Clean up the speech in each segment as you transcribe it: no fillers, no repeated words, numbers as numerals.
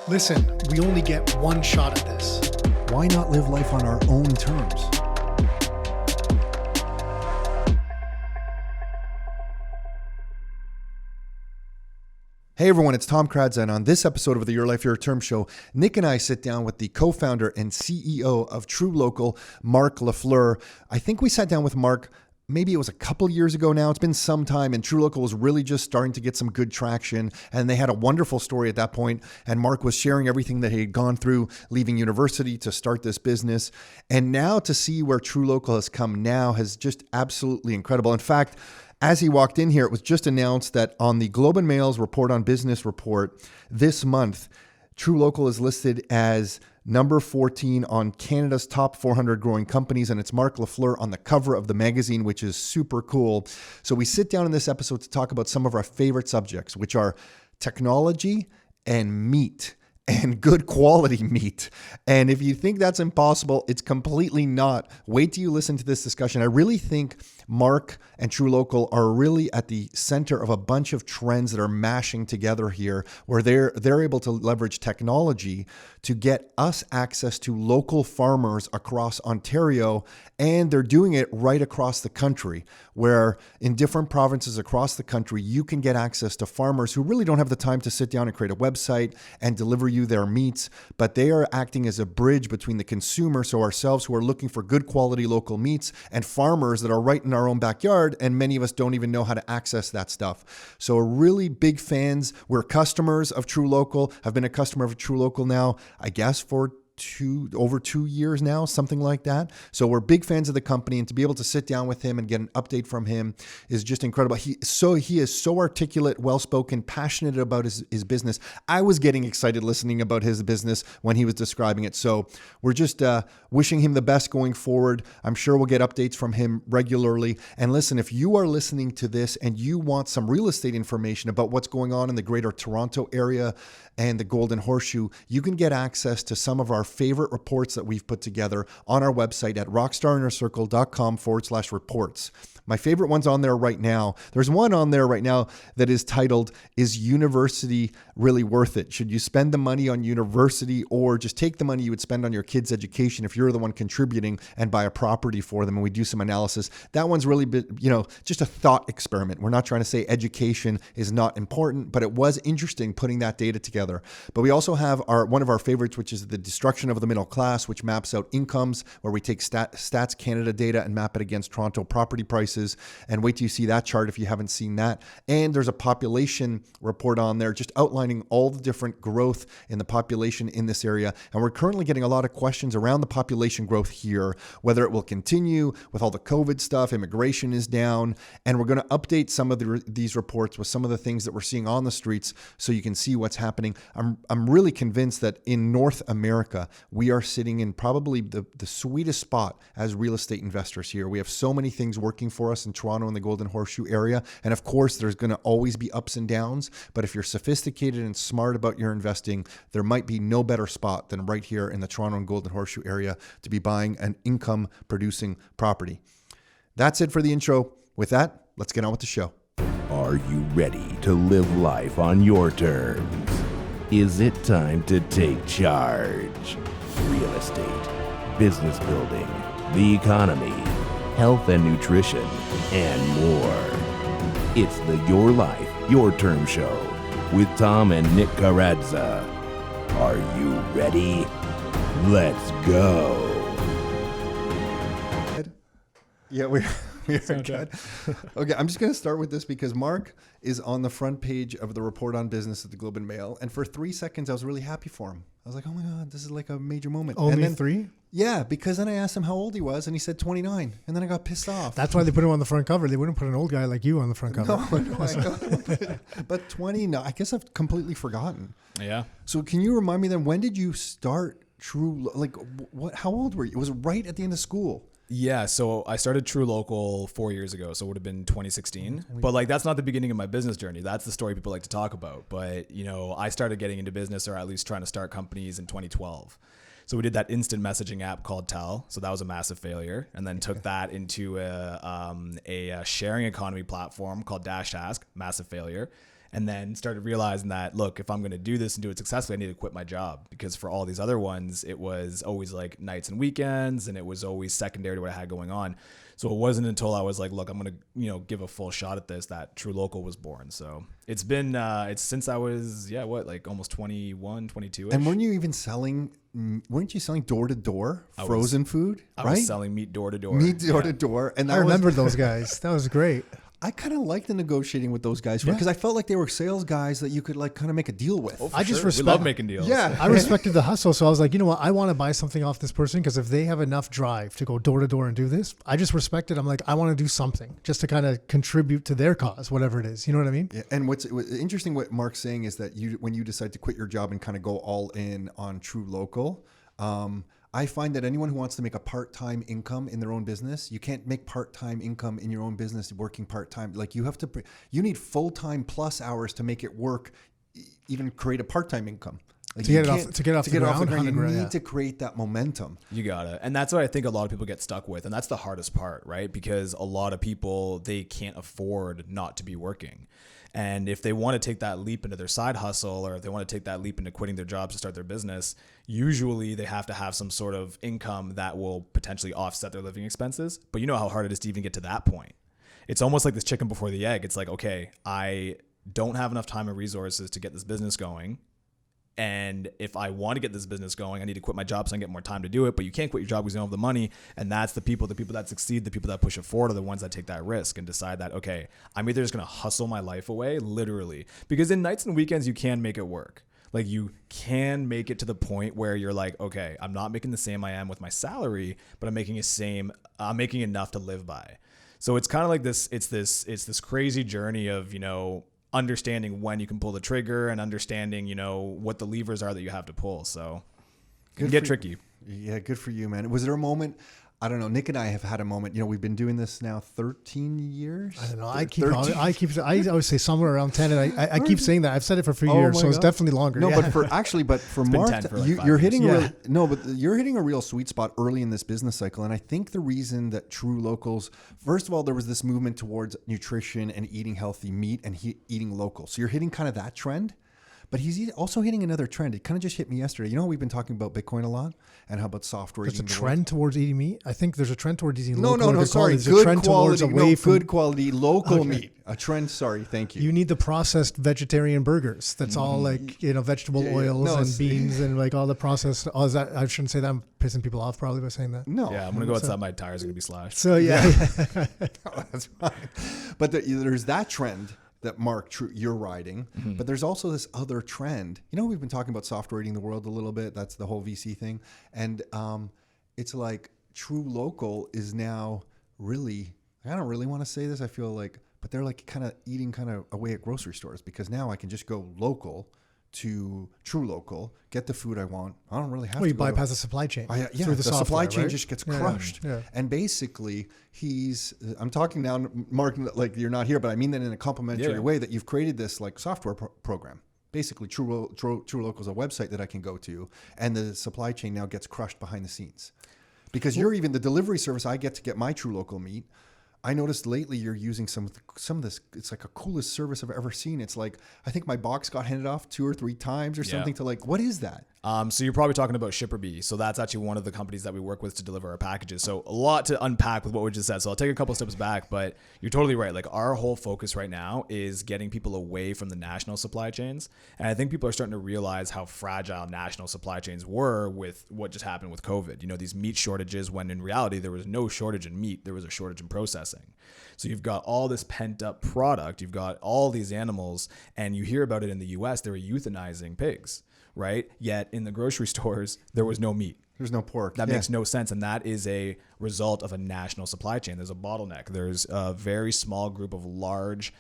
Listen, we only get one shot at this. Why not live life on our own terms? Hey everyone, it's Tom KARADZA, and on this episode of the Your Life, Your Term show, Nick and I sit down with the co-founder and CEO of TruLocal, Marc Lafleur. I think we sat down with Marc, maybe it was a couple years ago now. It's been some time, and TruLocal was really just starting to get some good traction, and they had a wonderful story at that point, and Marc was sharing everything that he had gone through, leaving university to start this business. And now to see where TruLocal has come now has just absolutely incredible. In fact, as he walked in here, it was just announced that on the Globe and Mail's Report on Business report this month, TruLocal is listed as number 14 on Canada's top 400 growing companies, and it's Marc Lafleur on the cover of the magazine, which is super cool. So we sit down in this episode to talk about some of our favorite subjects, which are technology and meat. And good quality meat. And if you think that's impossible, it's completely not. Wait till you listen to this discussion. I really think Marc and TruLocal are really at the center of a bunch of trends that are mashing together here, where they're able to leverage technology to get us access to local farmers across Ontario, and they're doing it right across the country, where in different provinces across the country, you can get access to farmers who really don't have the time to sit down and create a website and deliver you their meats, but they are acting as a bridge between the consumer, so ourselves who are looking for good quality local meats, and farmers that are right in our own backyard, and many of us don't even know how to access that stuff. So we're really big fans. We're customers of TruLocal. I've been a customer of TruLocal now, I guess, for over 2 years now, something like that. So we're big fans of the company, and to be able to sit down with him and get an update from him is just incredible. He is so articulate, well-spoken, passionate about his business. I was getting excited listening about his business when he was describing it. So we're just wishing him the best going forward. I'm sure we'll get updates from him regularly. And listen, if you are listening to this and you want some real estate information about what's going on in the Greater Toronto area and the Golden Horseshoe, you can get access to some of our favorite reports that we've put together on our website at rockstarinnercircle.com/reports. My favorite one's on there right now. There's one on there right now that is titled, "Is University Really Worth It? Should you spend the money on university or just take the money you would spend on your kids' education if you're the one contributing and buy a property for them?" And we do some analysis. That one's really, just a thought experiment. We're not trying to say education is not important, but it was interesting putting that data together. But we also have one of our favorites, which is the destruction of the middle class, which maps out incomes, where we take Stats Canada data and map it against Toronto property prices. And wait till you see that chart if you haven't seen that. And there's a population report on there just outlining all the different growth in the population in this area. And we're currently getting a lot of questions around the population growth here, whether it will continue with all the COVID stuff, immigration is down. And we're going to update some of these reports with some of the things that we're seeing on the streets so you can see what's happening. I'm really convinced that in North America, we are sitting in probably the sweetest spot as real estate investors here. We have so many things working for us in Toronto and the Golden Horseshoe area. And of course, there's going to always be ups and downs. But if you're sophisticated and smart about your investing, there might be no better spot than right here in the Toronto and Golden Horseshoe area to be buying an income producing property. That's it for the intro. With that, let's get on with the show. Are you ready to live life on your terms? Is it time to take charge? Real estate, business building, the economy, health and nutrition, and more. It's the Your Life, Your Term show with Tom and Nick KARADZA. Are you ready? Let's go. Yeah, we're good. Okay, I'm just going to start with this because Marc is on the front page of the Report on Business at the Globe and Mail. And for 3 seconds, I was really happy for him. I was like, oh my God, this is like a major moment. Only then, 3? Yeah, because then I asked him how old he was and he said 29. And then I got pissed off. That's why they put him on the front cover. They wouldn't put an old guy like you on the front cover. No, I don't. But 20, no, I guess I've completely forgotten. Yeah. So can you remind me then, when did you start how old were you? It was right at the end of school. Yeah, so I started TruLocal 4 years ago, so it would have been 2016. But that's not the beginning of my business journey. That's the story people like to talk about. But I started getting into business, or at least trying to start companies, in 2012. So we did that instant messaging app called Tell. So that was a massive failure, and then took that into a sharing economy platform called Dash Ask, massive failure. And then started realizing that, look, if I'm going to do this and do it successfully, I need to quit my job, because for all these other ones, it was always like nights and weekends, and it was always secondary to what I had going on. So it wasn't until I was like, look, I'm going to, give a full shot at this, that TruLocal was born. So it's been, it's since I was, like almost 21, 22. And weren't you selling door to door frozen food? I right? was selling meat door to door. Meat door to door. And I remember those guys. That was great. I kind of liked the negotiating with those guys because I felt like they were sales guys that you could like kind of make a deal with. I just we love making deals. Yeah. I respected the hustle. So I was like, you know what? I want to buy something off this person because if they have enough drive to go door to door and do this, I just respect it. I'm like, I want to do something just to kind of contribute to their cause, whatever it is. You know what I mean? Yeah. And what's interesting, what Marc's saying is that when you decide to quit your job and kind of go all in on TruLocal, I find that anyone who wants to make a part-time income in their own business, you can't make part-time income in your own business working part-time. Like you need full-time plus hours to make it work, even create a part-time income. Like to get it off the ground, you need to create that momentum. You got it. And that's what I think a lot of people get stuck with. And that's the hardest part, right? Because a lot of people, they can't afford not to be working. And if they want to take that leap into their side hustle, or if they want to take that leap into quitting their jobs to start their business, usually they have to have some sort of income that will potentially offset their living expenses. But you know how hard it is to even get to that point. It's almost like this chicken before the egg. It's like, okay, I don't have enough time and resources to get this business going. And if I want to get this business going, I need to quit my job so I can get more time to do it. But you can't quit your job because you don't have the money. And that's the people that succeed, the people that push it forward are the ones that take that risk and decide that, okay, I'm either just going to hustle my life away, literally. Because in nights and weekends, you can make it work. Like you can make it to the point where you're like, okay, I'm not making the same I am with my salary, but I'm making enough to live by. So it's kind of like this, it's this crazy journey of, understanding when you can pull the trigger and understanding, what the levers are that you have to pull. So it can get tricky. Yeah, good for you, man. Was there a moment? I don't know. Nick and I have had a moment. We've been doing this now 13 years. I don't know. I always say somewhere around 10, and I keep saying that. I've said it for a few years, so it's definitely longer. No, but for Marc, you're hitting you're hitting a real sweet spot early in this business cycle. And I think the reason that TruLocal's, first of all, there was this movement towards nutrition and eating healthy meat and eating local. So you're hitting kind of that trend. But he's also hitting another trend. It kind of just hit me yesterday. We've been talking about Bitcoin a lot, and how about software? There's a trend towards eating meat. I think there's a trend towards eating local. No. Sorry, there's a trend towards good quality local meat. A trend. Sorry, thank you. You need the processed vegetarian burgers. That's all like vegetable oils and beans and like all the processed. I shouldn't say that. I'm pissing people off probably by saying that. No. Yeah, I'm gonna go outside. My tires are gonna be slashed. So yeah. That's fine. But there's that trend that Marc, you're riding, but there's also this other trend. We've been talking about software eating the world a little bit. That's the whole VC thing. And it's like TruLocal is now really, I don't really want to say this, I feel like, but they're like kind of eating kind of away at grocery stores, because now I can just go local to TruLocal, get the food I want. I don't really have to. Well, you bypass the supply chain. Through the supply chain just gets crushed. Yeah. And basically, I'm talking now, Marc, like you're not here, but I mean that in a complimentary way, that you've created this like software program. Basically, TruLocal is a website that I can go to, and the supply chain now gets crushed behind the scenes. Because you're even the delivery service I get my TruLocal meat. I noticed lately you're using some of this. It's like a coolest service I've ever seen. It's like, I think my box got handed off 2 or 3 times or something to like, what is that? So you're probably talking about ShipperBee. So that's actually one of the companies that we work with to deliver our packages. So a lot to unpack with what we just said. So I'll take a couple steps back, but you're totally right. Like our whole focus right now is getting people away from the national supply chains. And I think people are starting to realize how fragile national supply chains were with what just happened with COVID. These meat shortages, when in reality, there was no shortage in meat. There was a shortage in processing. So you've got all this pent up product. You've got all these animals, and you hear about it in the US, they were euthanizing pigs. Right? Yet in the grocery stores, there was no meat. There's no pork. That makes no sense. And that is a result of a national supply chain. There's a bottleneck. There's a very small group of large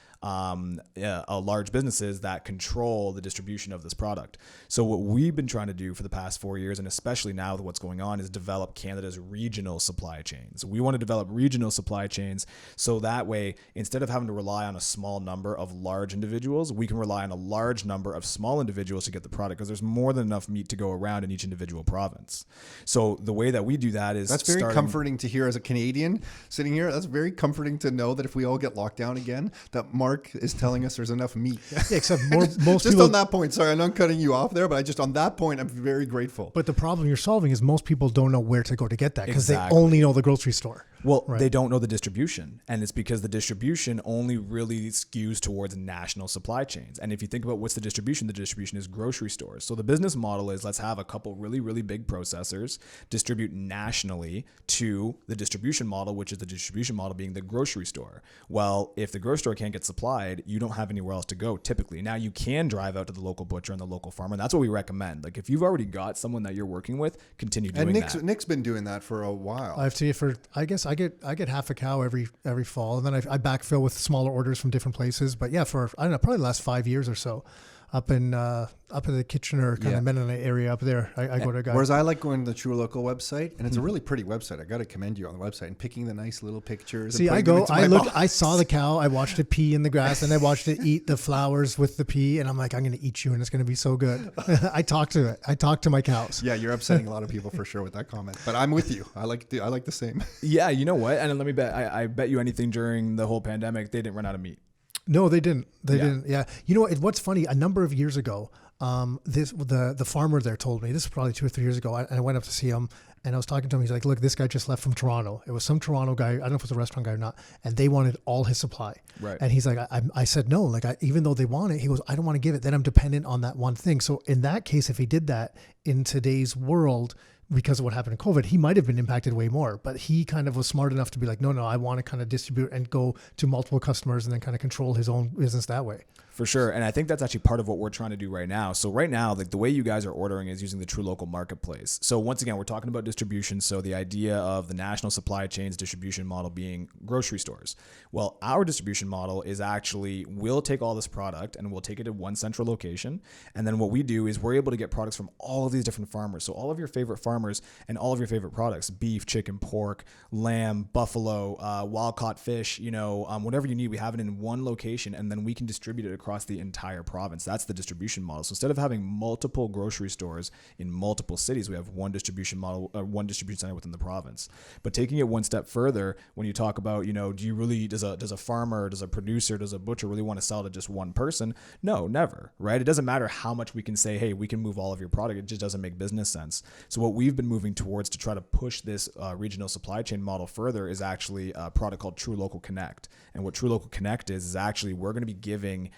businesses that control the distribution of this product. So what we've been trying to do for the past 4 years, and especially now with what's going on, is develop Canada's regional supply chains. We want to develop regional supply chains so that way, instead of having to rely on a small number of large individuals, we can rely on a large number of small individuals to get the product, because there's more than enough meat to go around in each individual province. So the way that we do that is that's very comforting to hear as a Canadian sitting here. That's very comforting to know that if we all get locked down again, that Marc Marc is telling us there's enough meat. Yeah, except most Just people. on that point, sorry, I'm not cutting you off there, but on that point, I'm very grateful. But the problem you're solving is most people don't know where to go to get that because Exactly. they only know the grocery store. Well, Right. they don't know the distribution, and it's because the distribution only really skews towards national supply chains. And if you think about what's the distribution is grocery stores. So the business model is let's have a couple really, really big processors distribute nationally to the distribution model, which is the distribution model being the grocery store. Well, if the grocery store can't get supplied, you don't have anywhere else to go typically. Now you can drive out to the local butcher and the local farmer, and that's what we recommend. Like if you've already got someone that you're working with, continue doing And that. Nick's been doing that for a while. I have to I guess I get half a cow every fall, and then I backfill with smaller orders from different places. But yeah, for I don't know, probably the last 5 years or so, up in the Kitchener kind of Mennonite area up there, I go to a guy. Whereas I like going to the TruLocal website, and it's a really pretty website. I got to commend you on the website and picking the nice little pictures. See, I saw the cow, I watched it pee in the grass, and I watched it eat the flowers with the pea, and I'm like, I'm going to eat you, and it's going to be so good. I talk to it. I talk to my cows. Yeah, you're upsetting a lot of people for sure with that comment, but I'm with you. I like the same. Yeah, you know what? And let me bet. I bet you anything during the whole pandemic, they didn't run out of meat. No, they didn't. They didn't. Yeah. You know what? What's funny? A number of years ago, the farmer there told me, this is probably 2 or 3 years ago. I went up to see him and I was talking to him. He's like, look, this guy just left from Toronto. It was some Toronto guy. I don't know if it was a restaurant guy or not. And they wanted all his supply. Right. And he's like, I said, no, like even though they want it, he goes, I don't want to give it. Then I'm dependent on that one thing. So in that case, if he did that in today's world, because of what happened in COVID, he might have been impacted way more, but he kind of was smart enough to be like, no, I want to kind of distribute and go to multiple customers and then kind of control his own business that way. For sure. And I think that's actually part of what we're trying to do right now. So right now, like the way you guys are ordering is using the TruLocal marketplace. So once again, we're talking about distribution. So the idea of the national supply chains distribution model being grocery stores. Well, our distribution model is actually, we'll take all this product and we'll take it to one central location. And then what we do is we're able to get products from all of these different farmers. So all of your favorite farmers and all of your favorite products, beef, chicken, pork, lamb, buffalo, wild caught fish, whatever you need, we have it in one location and then we can distribute it across the entire province. That's the distribution model. So instead of having multiple grocery stores in multiple cities, we have one distribution model, one distribution center within the province. But taking it one step further, when you talk about, does a farmer, does a producer, does a butcher really want to sell to just one person? No, never, right? It doesn't matter how much we can say, hey, we can move all of your product. It just doesn't make business sense. So what we've been moving towards to try to push this regional supply chain model further is actually a product called TruLocal Connect. And what TruLocal Connect is actually we're going to be giving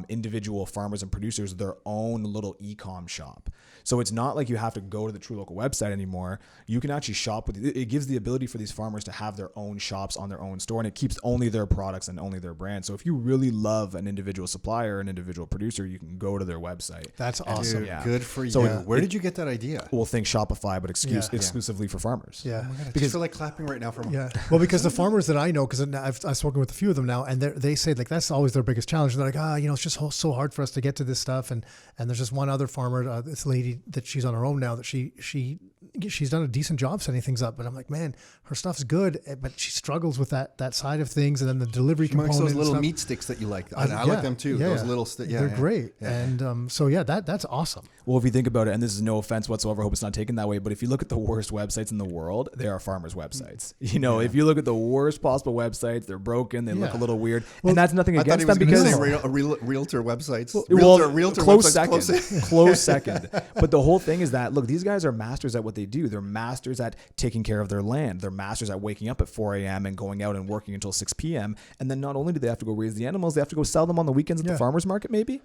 individual farmers and producers their own little e-com shop. So it's not like you have to go to the TruLocal website anymore. You can actually shop with it. It gives the ability for these farmers to have their own shops on their own store, and it keeps only their products and only their brand. So if you really love an individual supplier, an individual producer, you can go to their website. That's awesome. Dude, good for you. So where did you get that idea? We'll think Shopify, but exclusively for farmers. Yeah. Oh my God, I just feel like clapping right now for a moment. Yeah. Well, because the farmers that I know, because I've spoken with a few of them now, and they say like that's always their biggest challenge. They're like, it's just so hard for us to get to this stuff. And there's just one other farmer, this lady that she's on her own now, that she's done a decent job setting things up. But I'm like, man, her stuff's good, but she struggles with that side of things, and then the delivery component. Those little stuff. meat sticks that you like. I like them too. Yeah. Those little sticks. Yeah, they're great. Yeah. And that's awesome. Well, if you think about it, and this is no offense whatsoever, I hope it's not taken that way, but if you look at the worst websites in the world, they are farmers' websites. If you look at the worst possible websites, they're broken, they look a little weird, and that's nothing against them because realtor websites. Realtor close websites, close second. But the whole thing is that look, these guys are masters at what they do. They're masters at taking care of their land. They're masters at waking up at 4 a.m. and going out and working until 6 p.m. And then not only do they have to go raise the animals, they have to go sell them on the weekends at the farmers market, maybe.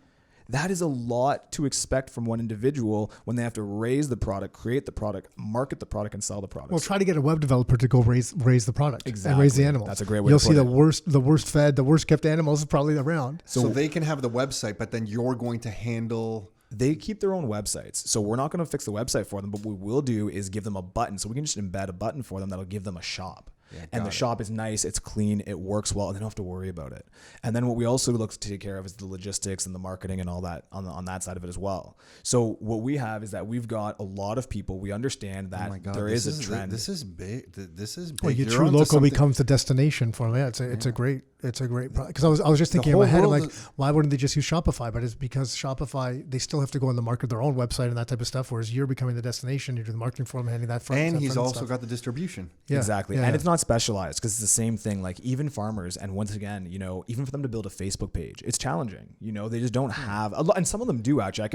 That is a lot to expect from one individual when they have to raise the product, create the product, market the product, and sell the product. Well, try to get a web developer to go raise the product and raise the animals. That's a great way You'll to put see it. the worst fed, the worst kept animals probably around. So they can have the website, but then you're going to handle... They keep their own websites. So we're not going to fix the website for them, but what we will do is give them a button. So we can just embed a button for them that'll give them a shop. Yeah, and the shop is nice, it's clean, it works well, and they don't have to worry about it. And then what we also look to take care of is the logistics and the marketing and all that on that side of it as well. So what we have is that we've got a lot of people. We understand that there is a trend. This is big. This is big. Well, your TruLocal becomes the destination for them. Yeah, it's a great product. Because I was just thinking in my head, I'm like, why wouldn't they just use Shopify? But it's because Shopify, they still have to go on the market their own website and that type of stuff. Whereas you're becoming the destination, you do the marketing for them, handing that front. And he's also got the distribution. Yeah, exactly. Yeah, and it's not specialized because it's the same thing. Like even farmers, and once again, you know, even for them to build a Facebook page, it's challenging. You know, they just don't have a lot, and some of them do actually.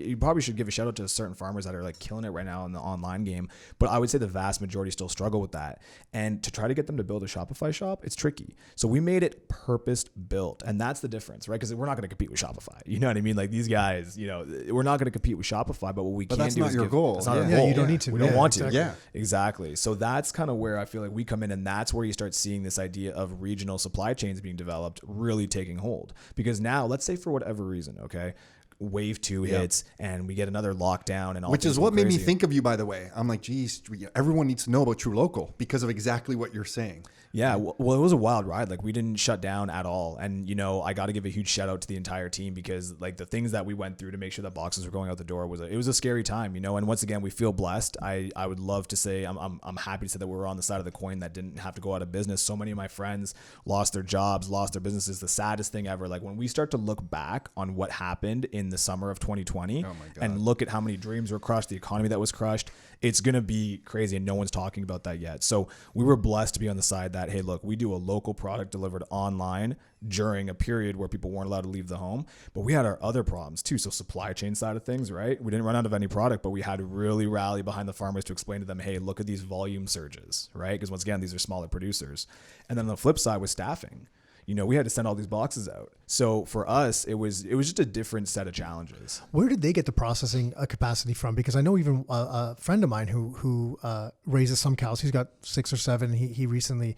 You probably should give a shout out to certain farmers that are like killing it right now in the online game. But I would say the vast majority still struggle with that. And to try to get them to build a Shopify shop, it's tricky. So we made it purpose built, and that's the difference, right? Because we're not going to compete with Shopify. You know what I mean? Like these guys, you know, we're not going to compete with Shopify. But what we can do is that's not your goal. That's not our Yeah, goal. you don't need to. We don't want to. Exactly. Yeah, exactly. So that's kind of where I feel like we come in, and that's where you start seeing this idea of regional supply chains being developed really taking hold. Because now, let's say for whatever reason, okay, wave 2 hits and we get another lockdown and all, which is what made me think of you, by the way. I'm like, geez, everyone needs to know about TruLocal because of exactly what you're saying. Yeah, well, it was a wild ride. Like we didn't shut down at all. And, you know, I got to give a huge shout out to the entire team because like the things that we went through to make sure that boxes were going out the door it was a scary time, you know. And once again, we feel blessed. I would love to say I'm happy to say that we were on the side of the coin that didn't have to go out of business. So many of my friends lost their jobs, lost their businesses. The saddest thing ever. Like when we start to look back on what happened in the summer of 2020 and look at how many dreams were crushed, the economy that was crushed, it's going to be crazy. And no one's talking about that yet. So we were blessed to be on the side that, hey, look, we do a local product delivered online during a period where people weren't allowed to leave the home, but we had our other problems too. So supply chain side of things, right? We didn't run out of any product, but we had to really rally behind the farmers to explain to them, hey, look at these volume surges, right? Because once again, these are smaller producers. And then on the flip side was staffing. You know, we had to send all these boxes out. So for us, it was just a different set of challenges. Where did they get the processing capacity from? Because I know even a friend of mine who raises some cows. He's got 6 or 7. He recently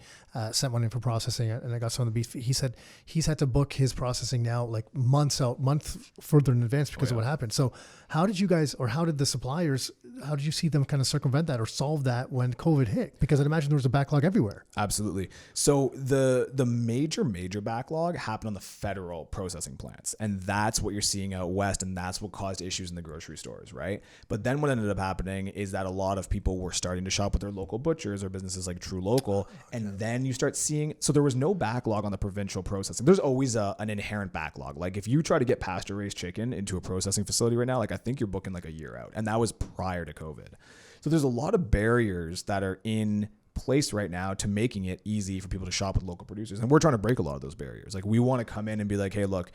sent one in for processing, and I got some of the beef. He said he's had to book his processing now like month further in advance because of what happened. So how did you guys, or how did the suppliers, how did you see them kind of circumvent that or solve that when COVID hit? Because I'd imagine there was a backlog everywhere. Absolutely. So the major backlog happened on the federal processing plants. And that's what you're seeing out west. And that's what caused issues in the grocery stores, right? But then what ended up happening is that a lot of people were starting to shop with their local butchers or businesses like TruLocal. And then you start seeing, so there was no backlog on the provincial processing. There's always an inherent backlog. Like if you try to get pasture raised chicken into a processing facility right now, like I think you're booking like a year out. And that was prior to COVID. So there's a lot of barriers that are in place right now to making it easy for people to shop with local producers. And we're trying to break a lot of those barriers. Like we want to come in and be like, hey, look,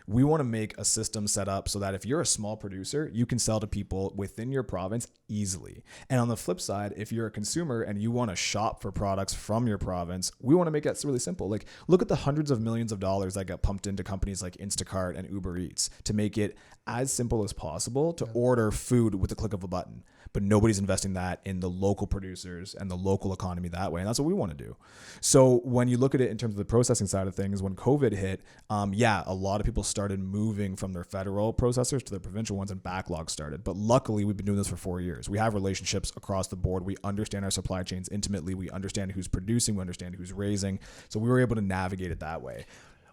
we want to make a system set up so that if you're a small producer, you can sell to people within your province easily. And on the flip side, if you're a consumer and you want to shop for products from your province, we want to make that really simple. Like look at the hundreds of millions of dollars that got pumped into companies like Instacart and Uber Eats to make it as simple as possible to order food with the click of a button. But nobody's investing that in the local producers and the local economy that way. And that's what we want to do. So when you look at it in terms of the processing side of things, when COVID hit, a lot of people started moving from their federal processors to their provincial ones and backlogs started. But luckily, we've been doing this for 4 years. We have relationships across the board. We understand our supply chains intimately. We understand who's producing. We understand who's raising. So we were able to navigate it that way.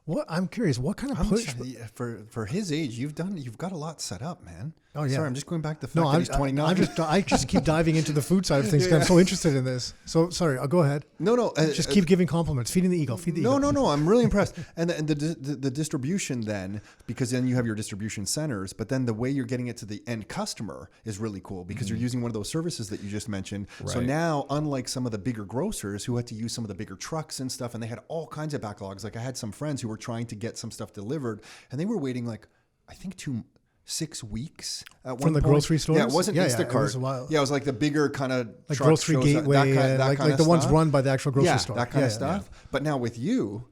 What I'm curious, what kind of push for his age? You've got a lot set up, man. Oh yeah. Sorry, I'm just going back to the fact that he's 29. I just keep diving into the food side of things because I'm so interested in this. So sorry, I'll go ahead. No. Just keep giving compliments, feeding the ego. Feed the ego. No. I'm really impressed. And the distribution then, because then you have your distribution centers, but then the way you're getting it to the end customer is really cool because you're using one of those services that you just mentioned. Right. So now, unlike some of the bigger grocers who had to use some of the bigger trucks and stuff, and they had all kinds of backlogs. Like I had some friends who were trying to get some stuff delivered, and they were waiting like I think 6 weeks at from the grocery stores. Yeah, it wasn't Instacart. It was a while. Yeah, it was like the bigger kind of like Grocery Gateway, like the ones run by the actual grocery store. That kind of stuff. Yeah. But now with you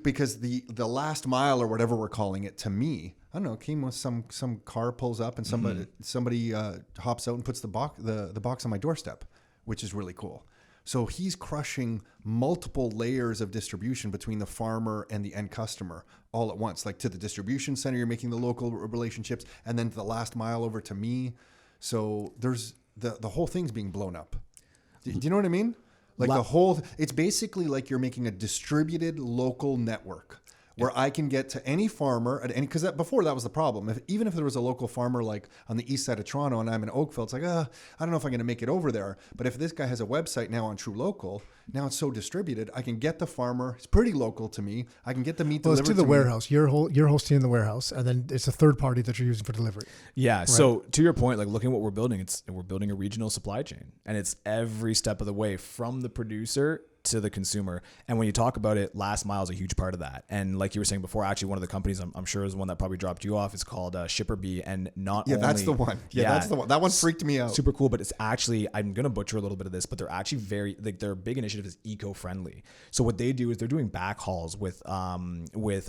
because the last mile or whatever we're calling it, to me, I don't know, came with some car pulls up and somebody hops out and puts the box on my doorstep, which is really cool. So he's crushing multiple layers of distribution between the farmer and the end customer all at once. Like to the distribution center, you're making the local relationships, and then to the last mile over to me. So there's the whole thing's being blown up. Do you know what I mean? Like it's basically like you're making a distributed local network where I can get to any farmer at any, because before that was the problem. Even if there was a local farmer like on the east side of Toronto and I'm in Oakville, it's like, I don't know if I'm going to make it over there. But if this guy has a website now on TruLocal, now it's so distributed, I can get the farmer. It's pretty local to me. I can get the meat delivered to the warehouse. You're hosting in the warehouse, and then it's a third party that you're using for delivery. Yeah. Right? So to your point, like looking at what we're building, we're building a regional supply chain, and it's every step of the way from the producer to the consumer. And when you talk about it, last mile is a huge part of that. And like you were saying before, actually one of the companies I'm sure is one that probably dropped you off is called ShipperBee. And not only, that's the one. That's the one. That one freaked me out. Super cool, but it's actually, I'm going to butcher a little bit of this, but they're actually very, like their big initiative is eco-friendly. So what they do is they're doing backhauls with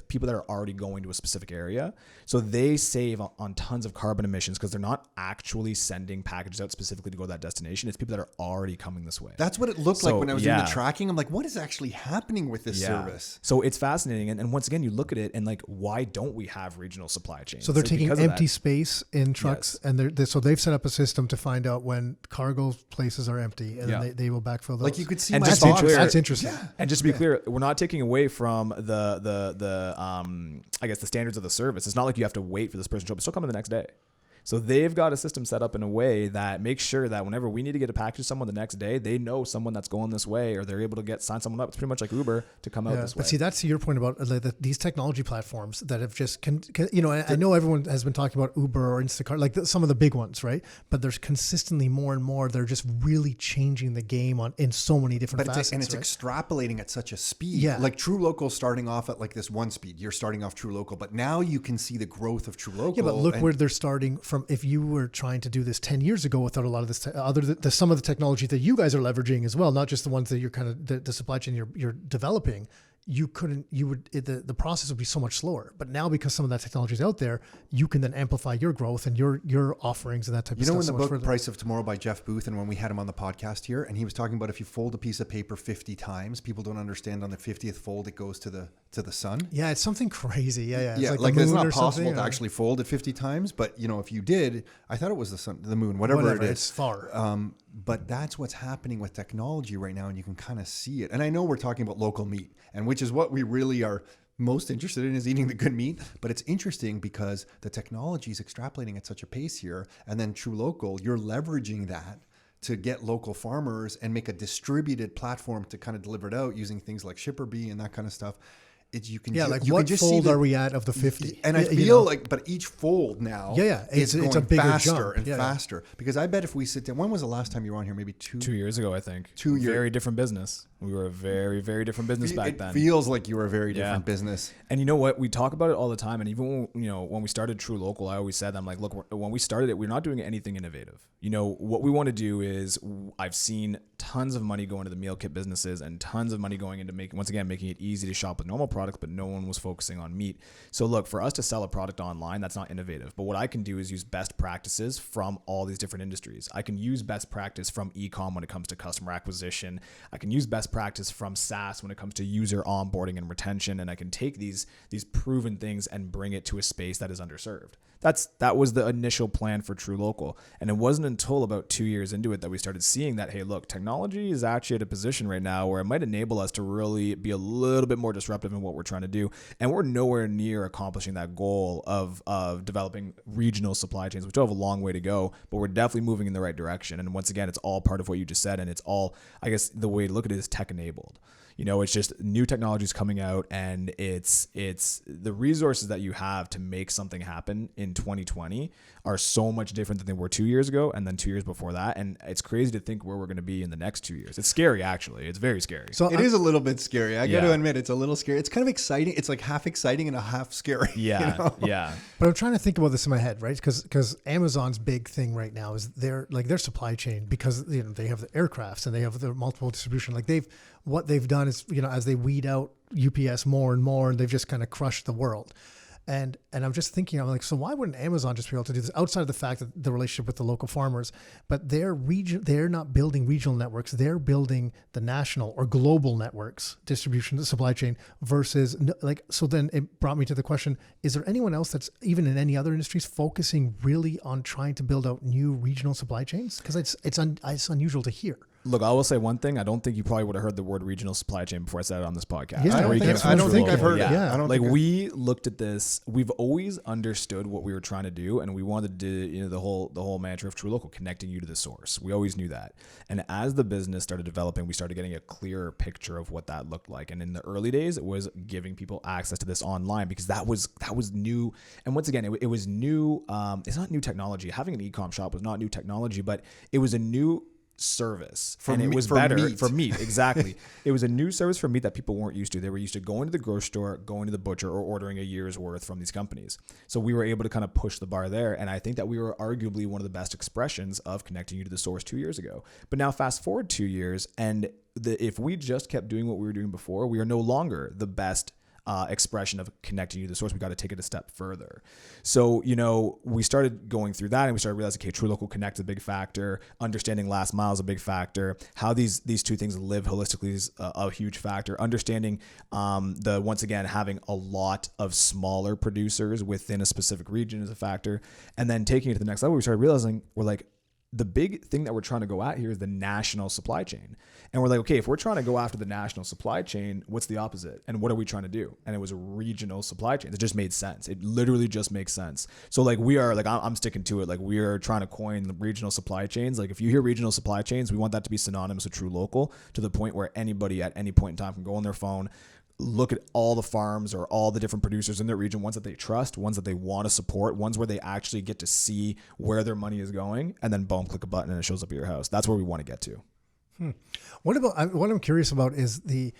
people that are already going to a specific area. So they save on tons of carbon emissions because they're not actually sending packages out specifically to go to that destination. It's people that are already coming this way. That's what it looked like when I was doing the tracking. I'm like, what is actually happening with this service? So it's fascinating. And once again, you look at it and like, why don't we have regional supply chains? So they're taking empty space in trucks, and so they've set up a system to find out when cargo places are empty, and then they will backfill those. Like you could see, and my just to be clear, that's interesting. Yeah. And just to be clear, we're not taking away from the I guess the standards of the service. It's not like you have to wait for this person to show up. It's still coming the next day. So they've got a system set up in a way that makes sure that whenever we need to get a package to someone the next day, they know someone that's going this way, or they're able to sign someone up. It's pretty much like Uber to come out this way. But see, that's your point about these technology platforms that have just, I know everyone has been talking about Uber or Instacart, like some of the big ones, right? But there's consistently more and more. They're just really changing the game in so many different facets. And it's extrapolating at such a speed. Yeah. Like TruLocal starting off at like this one speed. You're starting off TruLocal, but now you can see the growth of TruLocal. Yeah, but look where they're starting from. If you were trying to do this 10 years ago without a lot of this, some of the technology that you guys are leveraging as well, not just the ones that you're kind of the supply chain you're developing, the process would be so much slower. But now, because some of that technology is out there, you can then amplify your growth and your offerings and that type of stuff. In the book Price of Tomorrow by Jeff Booth, and when we had him on the podcast here, and he was talking about if you fold a piece of paper 50 times, people don't understand on the 50th fold it goes to the sun. Yeah, it's something crazy. Yeah. It's like it's not possible to actually fold it 50 times, but if you did, I thought it was the sun, the moon, whatever it is. It's far. But that's what's happening with technology right now, and you can kind of see it. And I know we're talking about local meat, and which is what we really are most interested in, is eating the good meat. But it's interesting because the technology is extrapolating at such a pace here, and then TruLocal, you're leveraging that to get local farmers and make a distributed platform to kind of deliver it out using things like ShipperBee and that kind of stuff. What fold are we at of the 50? And I feel like, but each fold now it's going a bigger faster jump. and faster. Because I bet if we sit down, when was the last time you were on here? Maybe 2 years ago, I think. 2 years. Very different business. We were a very, very different business back then. It feels like you were a very different business. And you know what? We talk about it all the time. And even when we started TruLocal, I always said, I'm like, look, when we started it, we're not doing anything innovative. What we want to do is, I've seen tons of money go into the meal kit businesses and tons of money going into making it easy to shop with normal products, but no one was focusing on meat. So look, for us to sell a product online, that's not innovative. But what I can do is use best practices from all these different industries. I can use best practice from e-com when it comes to customer acquisition. I can use best practice from SaaS when it comes to user onboarding and retention. And I can take these proven things and bring it to a space that is underserved. That was the initial plan for TruLocal. And it wasn't until about 2 years into it that we started seeing that, hey, look, technology is actually at a position right now where it might enable us to really be a little bit more disruptive in what we're trying to do. And we're nowhere near accomplishing that goal of developing regional supply chains. We still have a long way to go, but we're definitely moving in the right direction. And once again, it's all part of what you just said. And it's all, I guess the way to look at it is tech enabled. It's just new technologies coming out, and it's the resources that you have to make something happen in 2020 are so much different than they were 2 years ago and then 2 years before that. And it's crazy to think where we're going to be in the next 2 years. It's scary, actually. It's very scary. So it is a little bit scary. I got to admit, it's a little scary. It's kind of exciting. It's like half exciting and a half scary. Yeah. Yeah. But I'm trying to think about this in my head, right? Because Amazon's big thing right now is their supply chain, because they have the aircrafts and they have the multiple distribution. Like what they've done is, as they weed out UPS more and more, and they've just kind of crushed the world. And I'm just thinking, I'm like, so why wouldn't Amazon just be able to do this outside of the fact that the relationship with the local farmers? But they're not building regional networks. They're building the national or global networks, distribution, the supply chain versus so then it brought me to the question, is there anyone else that's even in any other industries focusing really on trying to build out new regional supply chains? Because it's unusual to hear. Look, I will say one thing. I don't think you probably would have heard the word regional supply chain before I said it on this podcast. Yeah, I don't think I've heard it. Yeah. We looked at this. We've always understood what we were trying to do, and we wanted to do the whole mantra of TruLocal, connecting you to the source. We always knew that. And as the business started developing, we started getting a clearer picture of what that looked like. And in the early days, it was giving people access to this online, because that was new. And once again, it was new. It's not new technology. Having an e-com shop was not new technology, but it was a new service. For And it me- was for better meat. for meat. Exactly. It was a new service for meat that people weren't used to. They were used to going to the grocery store, going to the butcher, or ordering a year's worth from these companies. So we were able to kind of push the bar there. And I think that we were arguably one of the best expressions of connecting you to the source 2 years ago. But now fast forward 2 years, and if we just kept doing what we were doing before, we are no longer the best expression of connecting you to the source. We got to take it a step further. So, we started going through that, and we started realizing, okay, TruLocal Connect is a big factor. Understanding last mile is a big factor. How these two things live holistically is a huge factor. Understanding once again, having a lot of smaller producers within a specific region is a factor. And then taking it to the next level, we started realizing we're like, the big thing that we're trying to go at here is the national supply chain. And we're like, okay, if we're trying to go after the national supply chain, what's the opposite? And what are we trying to do? And it was a regional supply chain. It just made sense. It literally just makes sense. So like I'm sticking to it. Like we are trying to coin the regional supply chains. Like if you hear regional supply chains, we want that to be synonymous with TruLocal, to the point where anybody at any point in time can go on their phone, look at all the farms or all the different producers in their region, ones that they trust, ones that they want to support, ones where they actually get to see where their money is going, and then boom, click a button and it shows up at your house. That's where we want to get to. What I'm curious about is the,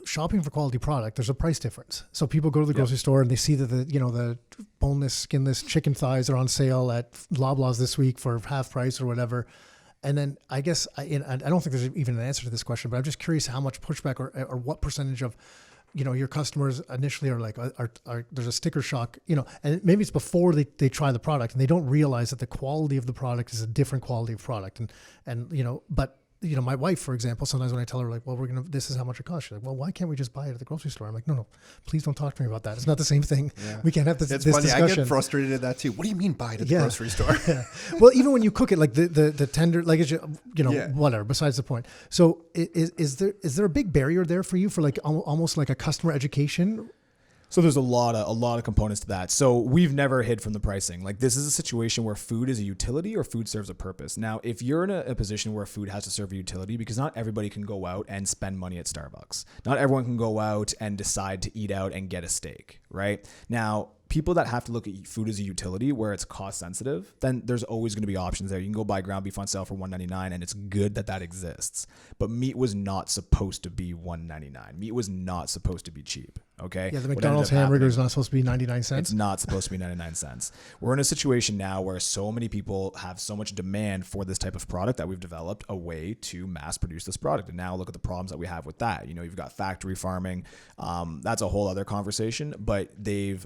shopping for quality product. There's a price difference. So people go to the grocery store and they see that the boneless, skinless chicken thighs are on sale at Loblaws this week for half price or whatever. And then I guess I don't think there's even an answer to this question, but I'm just curious how much pushback or what percentage of, your customers initially are like, are there's a sticker shock, and maybe it's before they try the product and they don't realize that the quality of the product is a different quality of product. But my wife, for example, sometimes when I tell her like, well, this is how much it costs. She's like, well, why can't we just buy it at the grocery store? I'm like, no, please don't talk to me about that. It's not the same thing. Yeah. We can't have this It's funny. discussion. I get frustrated at that too. What do you mean buy it at the grocery store? Yeah. Well, even when you cook it, like the tender, like, whatever, besides the point. So is there a big barrier there for you for like almost like a customer education? So there's a lot of components to that. So we've never hid from the pricing. Like this is a situation where food is a utility or food serves a purpose. Now, if you're in a position where food has to serve a utility, because not everybody can go out and spend money at Starbucks. Not everyone can go out and decide to eat out and get a steak, right? Now, people that have to look at food as a utility where it's cost sensitive, then there's always going to be options there. You can go buy ground beef on sale for $1.99, and it's good that exists. But meat was not supposed to be $1.99. Meat was not supposed to be cheap. Okay. Yeah, the McDonald's hamburger is not supposed to be 99 cents. It's not supposed to be 99 cents. We're in a situation now where so many people have so much demand for this type of product that we've developed a way to mass produce this product. And now look at the problems that we have with that. You've got factory farming. That's a whole other conversation, but they've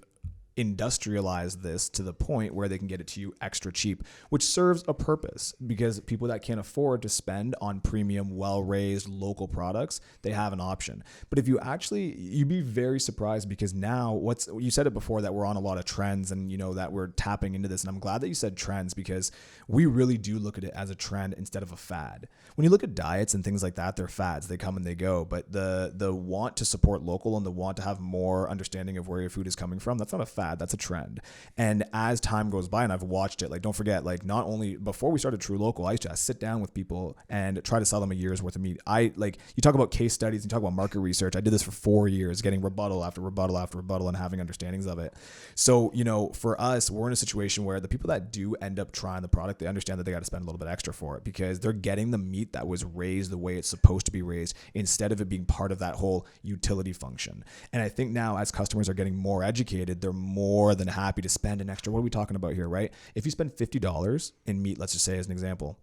industrialize this to the point where they can get it to you extra cheap, which serves a purpose, because people that can't afford to spend on premium, well-raised local products, they have an option. But if you'd be very surprised, because now you said it before that we're on a lot of trends, and that we're tapping into this. And I'm glad that you said trends, because we really do look at it as a trend instead of a fad. When you look at diets and things like that, they're fads, they come and they go. But the want to support local and the want to have more understanding of where your food is coming from, that's not a fad, that's a trend. And as time goes by, and I've watched it, like, don't forget, like, not only before we started TruLocal, I used to sit down with people and try to sell them a year's worth of meat. You talk about case studies, you talk about market research. I did this for 4 years, getting rebuttal after rebuttal after rebuttal and having understandings of it. So, for us, we're in a situation where the people that do end up trying the product, they understand that they got to spend a little bit extra for it, because they're getting the meat that was raised the way it's supposed to be raised, instead of it being part of that whole utility function. And I think now, as customers are getting more educated, they're more than happy to spend an extra. What are we talking about here, right? If you spend $50 in meat, let's just say as an example,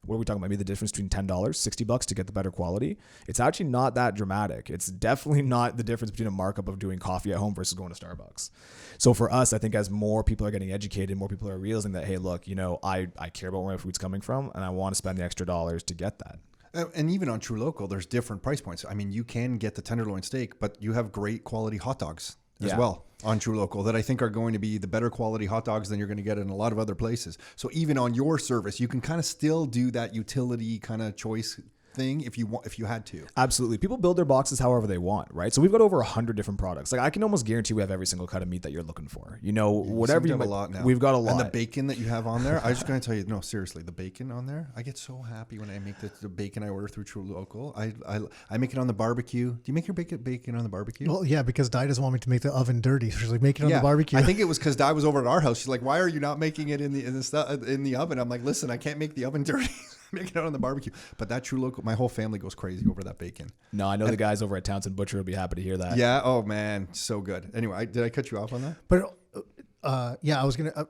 what are we talking about? Maybe the difference between $10, $60 to get the better quality. It's actually not that dramatic. It's definitely not the difference between a markup of doing coffee at home versus going to Starbucks. So for us, I think as more people are getting educated, more people are realizing that, hey, look, I care about where my food's coming from, and I want to spend the extra dollars to get that. And even on TruLocal, there's different price points. I mean, you can get the tenderloin steak, but you have great quality hot dogs as well on TruLocal that I think are going to be the better quality hot dogs than you're going to get in a lot of other places. So even on your service, you can kind of still do that utility kind of choice. thing if you had to? Absolutely. People build their boxes however they want, right? So we've got over 100 different products. Like I can almost guarantee we have every single cut of meat that you're looking for. Whatever you have might, a lot now. we've got a lot. And the bacon that you have on there, I was just going to tell you, no, seriously, the bacon on there, I get so happy when I make the bacon I order through TruLocal. I make it on the barbecue. Do you make your bacon on the barbecue? Well, yeah, because Di doesn't want me to make the oven dirty. So she's like, make it on the barbecue. I think it was because Di was over at our house. She's like, why are you not making it in the oven? I'm like, listen, I can't make the oven dirty. Make it out on the barbecue. But that TruLocal, my whole family goes crazy over that bacon. No, I know the guys over at Townsend Butcher will be happy to hear that. Yeah. Oh man, so good. Anyway, did I cut you off on that? But yeah, I was gonna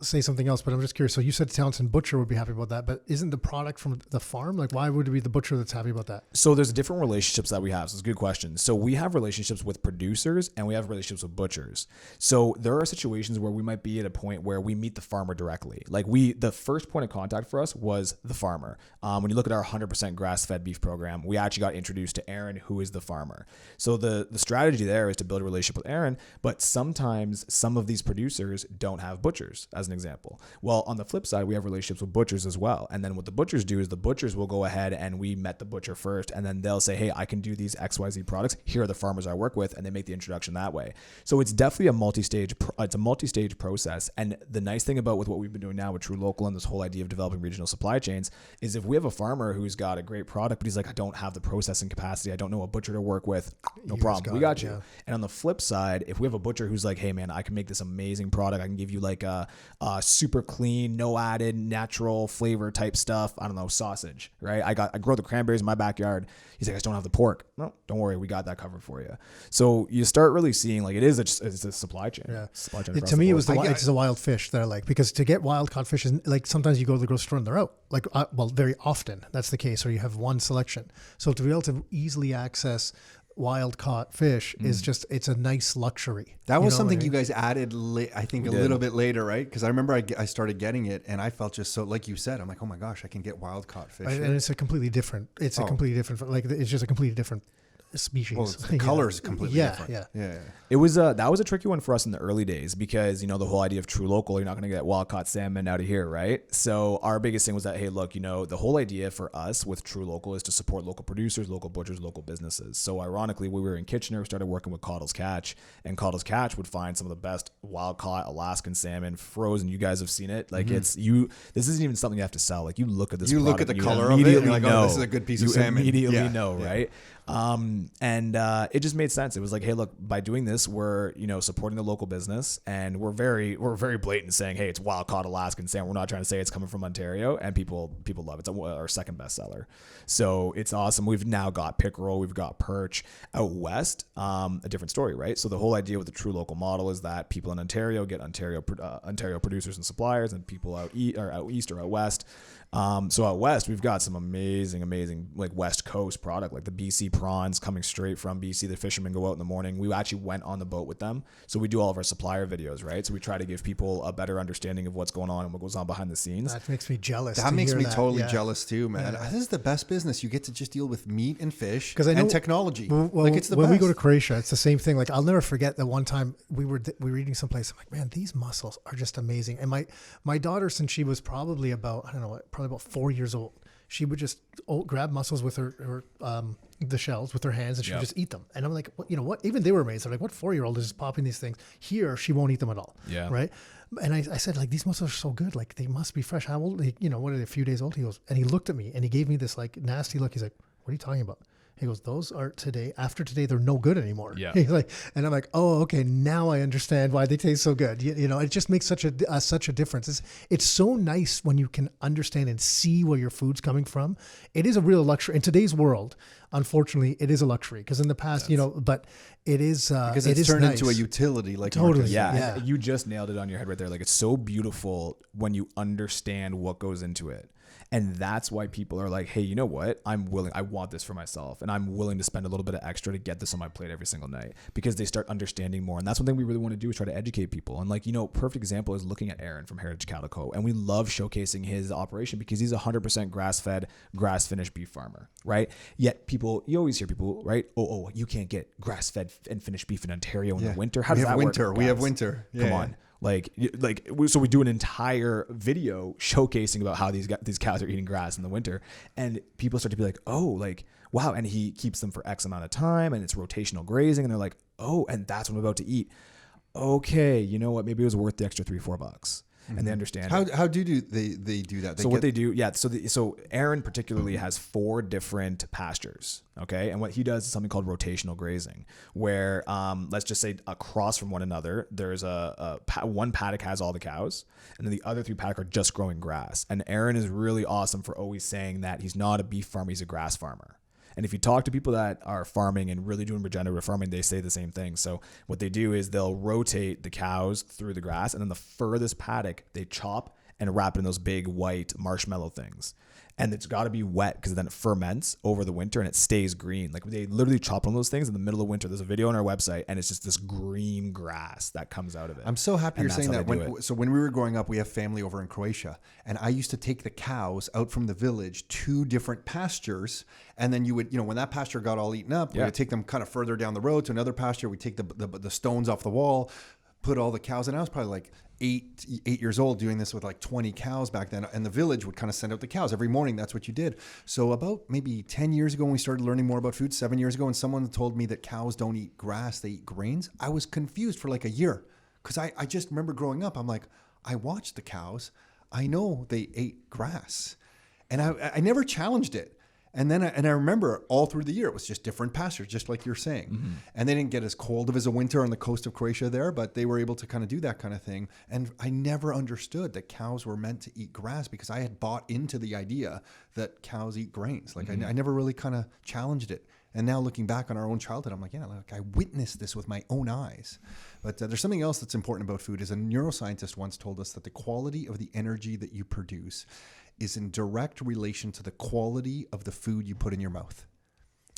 say something else, but I'm just curious. So you said Townsend Butcher would be happy about that, but isn't the product from the farm? Like, why would it be the butcher that's happy about that? So there's different relationships that we have. So it's a good question. So we have relationships with producers and we have relationships with butchers. So there are situations where we might be at a point where we meet the farmer directly. Like the first point of contact for us was the farmer. When you look at our 100% grass-fed beef program, we actually got introduced to Aaron, who is the farmer. So the strategy there is to build a relationship with Aaron, but sometimes some of these producers don't have butchers, as an example. Well, on the flip side, we have relationships with butchers as well. And then what the butchers do is the butchers will go ahead and we met the butcher first, and then they'll say, hey, I can do these XYZ products. Here are the farmers I work with, and they make the introduction that way. So it's definitely a multi-stage process. And the nice thing about with what we've been doing now with TruLocal and this whole idea of developing regional supply chains is if we have a farmer who's got a great product, but he's like, I don't have the processing capacity, I don't know a butcher to work with, no problem, we got you. Yeah. And on the flip side, if we have a butcher who's like, hey man, I can make this amazing product, I can give you like a super clean, no added, natural flavor type stuff, I don't know, sausage, right? I grow the cranberries in my backyard. He's like, I just don't have the pork. No, don't worry, we got that covered for you. So you start really seeing like it's a supply chain. Yeah. Supply chain to me, it's a wild fish that I like, because to get wild caught fish is like sometimes you go to the grocery store and they're out. Like well, very often that's the case, or you have one selection. So to be able to easily access wild caught fish is just, it's a nice luxury. That was something you guys added, I think, a little bit later, right? Because I remember I started getting it and I felt just so, like you said, I'm like, oh my gosh, I can get wild caught fish. Right, and it's a completely different, like it's just a completely different species. Well, the color is completely different. Yeah. It was that was a tricky one for us in the early days because the whole idea of TruLocal, you're not going to get wild caught salmon out of here, right? So our biggest thing was that, hey, look, the whole idea for us with TruLocal is to support local producers, local butchers, local businesses. So ironically, we were in Kitchener, we started working with Cottle's Catch, and Cottle's Catch would find some of the best wild caught Alaskan salmon frozen. You guys have seen it, like this isn't even something you have to sell. Like you look at this, you look at the color of it, and you're like, oh, this is a good piece of salmon. Immediately know, right? And it just made sense. It was like, hey, look, by doing this, we're, supporting the local business, and we're very blatant saying, hey, it's wild caught Alaskan salmon. We're not trying to say it's coming from Ontario, and people love it. It's our second bestseller. So it's awesome. We've now got pickerel, we've got perch. Out west, a different story, right? So the whole idea with the TruLocal model is that people in Ontario get Ontario producers and suppliers, and people out east or out west. So out west, we've got some amazing like West Coast product, like the BC prawns coming straight from BC. The fishermen go out in the morning. We actually went on the boat with them. So we do all of our supplier videos, right? So we try to give people a better understanding of what's going on and what goes on behind the scenes. That makes me jealous. That makes me totally jealous too, man. Yeah. This is the best business. You get to just deal with meat and fish and technology. Well, it's the best. When we go to Croatia, it's the same thing. Like I'll never forget that one time we were eating someplace. I'm like, man, these mussels are just amazing. And my daughter, since she was probably about, probably about 4 years old, she would just grab mussels with her the shells with her hands, and she would just eat them. And I'm like, what? Even they were amazed. I'm like, what 4-year-old is just popping these things? Here, she won't eat them at all. Yeah. Right. And I said, like, these mussels are so good. Like, they must be fresh. How old? What are they? A few days old? He goes, and he looked at me and he gave me this like nasty look. He's like, what are you talking about? He goes, those are today. After today, they're no good anymore. Yeah. He's like, and I'm like, oh, okay. Now I understand why they taste so good. It just makes such a difference. It's so nice when you can understand and see where your food's coming from. It is a real luxury in today's world. Unfortunately, it is a luxury because in the past, but it is because it's turned into a utility. Like totally, yeah. You just nailed it on your head right there. Like it's so beautiful when you understand what goes into it. And that's why people are like, hey, you know what? I want this for myself. And I'm willing to spend a little bit of extra to get this on my plate every single night because they start understanding more. And that's one thing we really want to do is try to educate people. And perfect example is looking at Aaron from Heritage Cattle Co. And we love showcasing his operation because he's 100% grass-fed, grass-finished beef farmer, right? Yet you always hear people, right? Oh, you can't get grass-fed and finished beef in Ontario in the winter. How does that work? We have winter. Come on. So we do an entire video showcasing about how these cows are eating grass in the winter, and people start to be like, oh, like, wow. And he keeps them for X amount of time, and it's rotational grazing. And they're like, oh, and that's what I'm about to eat. Okay. You know what? Maybe it was worth the extra $3-4. And they understand. How do they do that? What they do, yeah. So Aaron particularly has 4 different pastures, okay. And what he does is something called rotational grazing, where let's just say across from one another, there's one paddock has all the cows, and then the other 3 paddock are just growing grass. And Aaron is really awesome for always saying that he's not a beef farmer, he's a grass farmer. And if you talk to people that are farming and really doing regenerative farming, they say the same thing. So what they do is they'll rotate the cows through the grass, and then the furthest paddock they chop and wrap it in those big white marshmallow things. And it's got to be wet because then it ferments over the winter and it stays green. Like they literally chop on those things in the middle of winter. There's a video on our website, and it's just this green grass that comes out of it. I'm so happy you're saying that. When we were growing up, we have family over in Croatia, and I used to take the cows out from the village to different pastures. And then you would, when that pasture got all eaten up, we would take them kind of further down the road to another pasture. We'd take the stones off the wall, put all the cows, and I was probably like 8 years old doing this with like 20 cows back then, and the village would kind of send out the cows every morning. That's what you did. So about maybe 10 years ago when we started learning more about food, 7 years ago, and someone told me that cows don't eat grass, they eat grains, I was confused for like a year, because I just remember growing up, I'm like, I watched the cows, I know they ate grass, and I never challenged it. And then I remember all through the year, it was just different pastures, just like you're saying. Mm-hmm. And they didn't get as cold as a winter on the coast of Croatia there, but they were able to kind of do that kind of thing. And I never understood that cows were meant to eat grass, because I had bought into the idea that cows eat grains. Like I never really kind of challenged it. And now looking back on our own childhood, I'm like, yeah, like I witnessed this with my own eyes. But there's something else that's important about food. Is a neuroscientist once told us that the quality of the energy that you produce is in direct relation to the quality of the food you put in your mouth.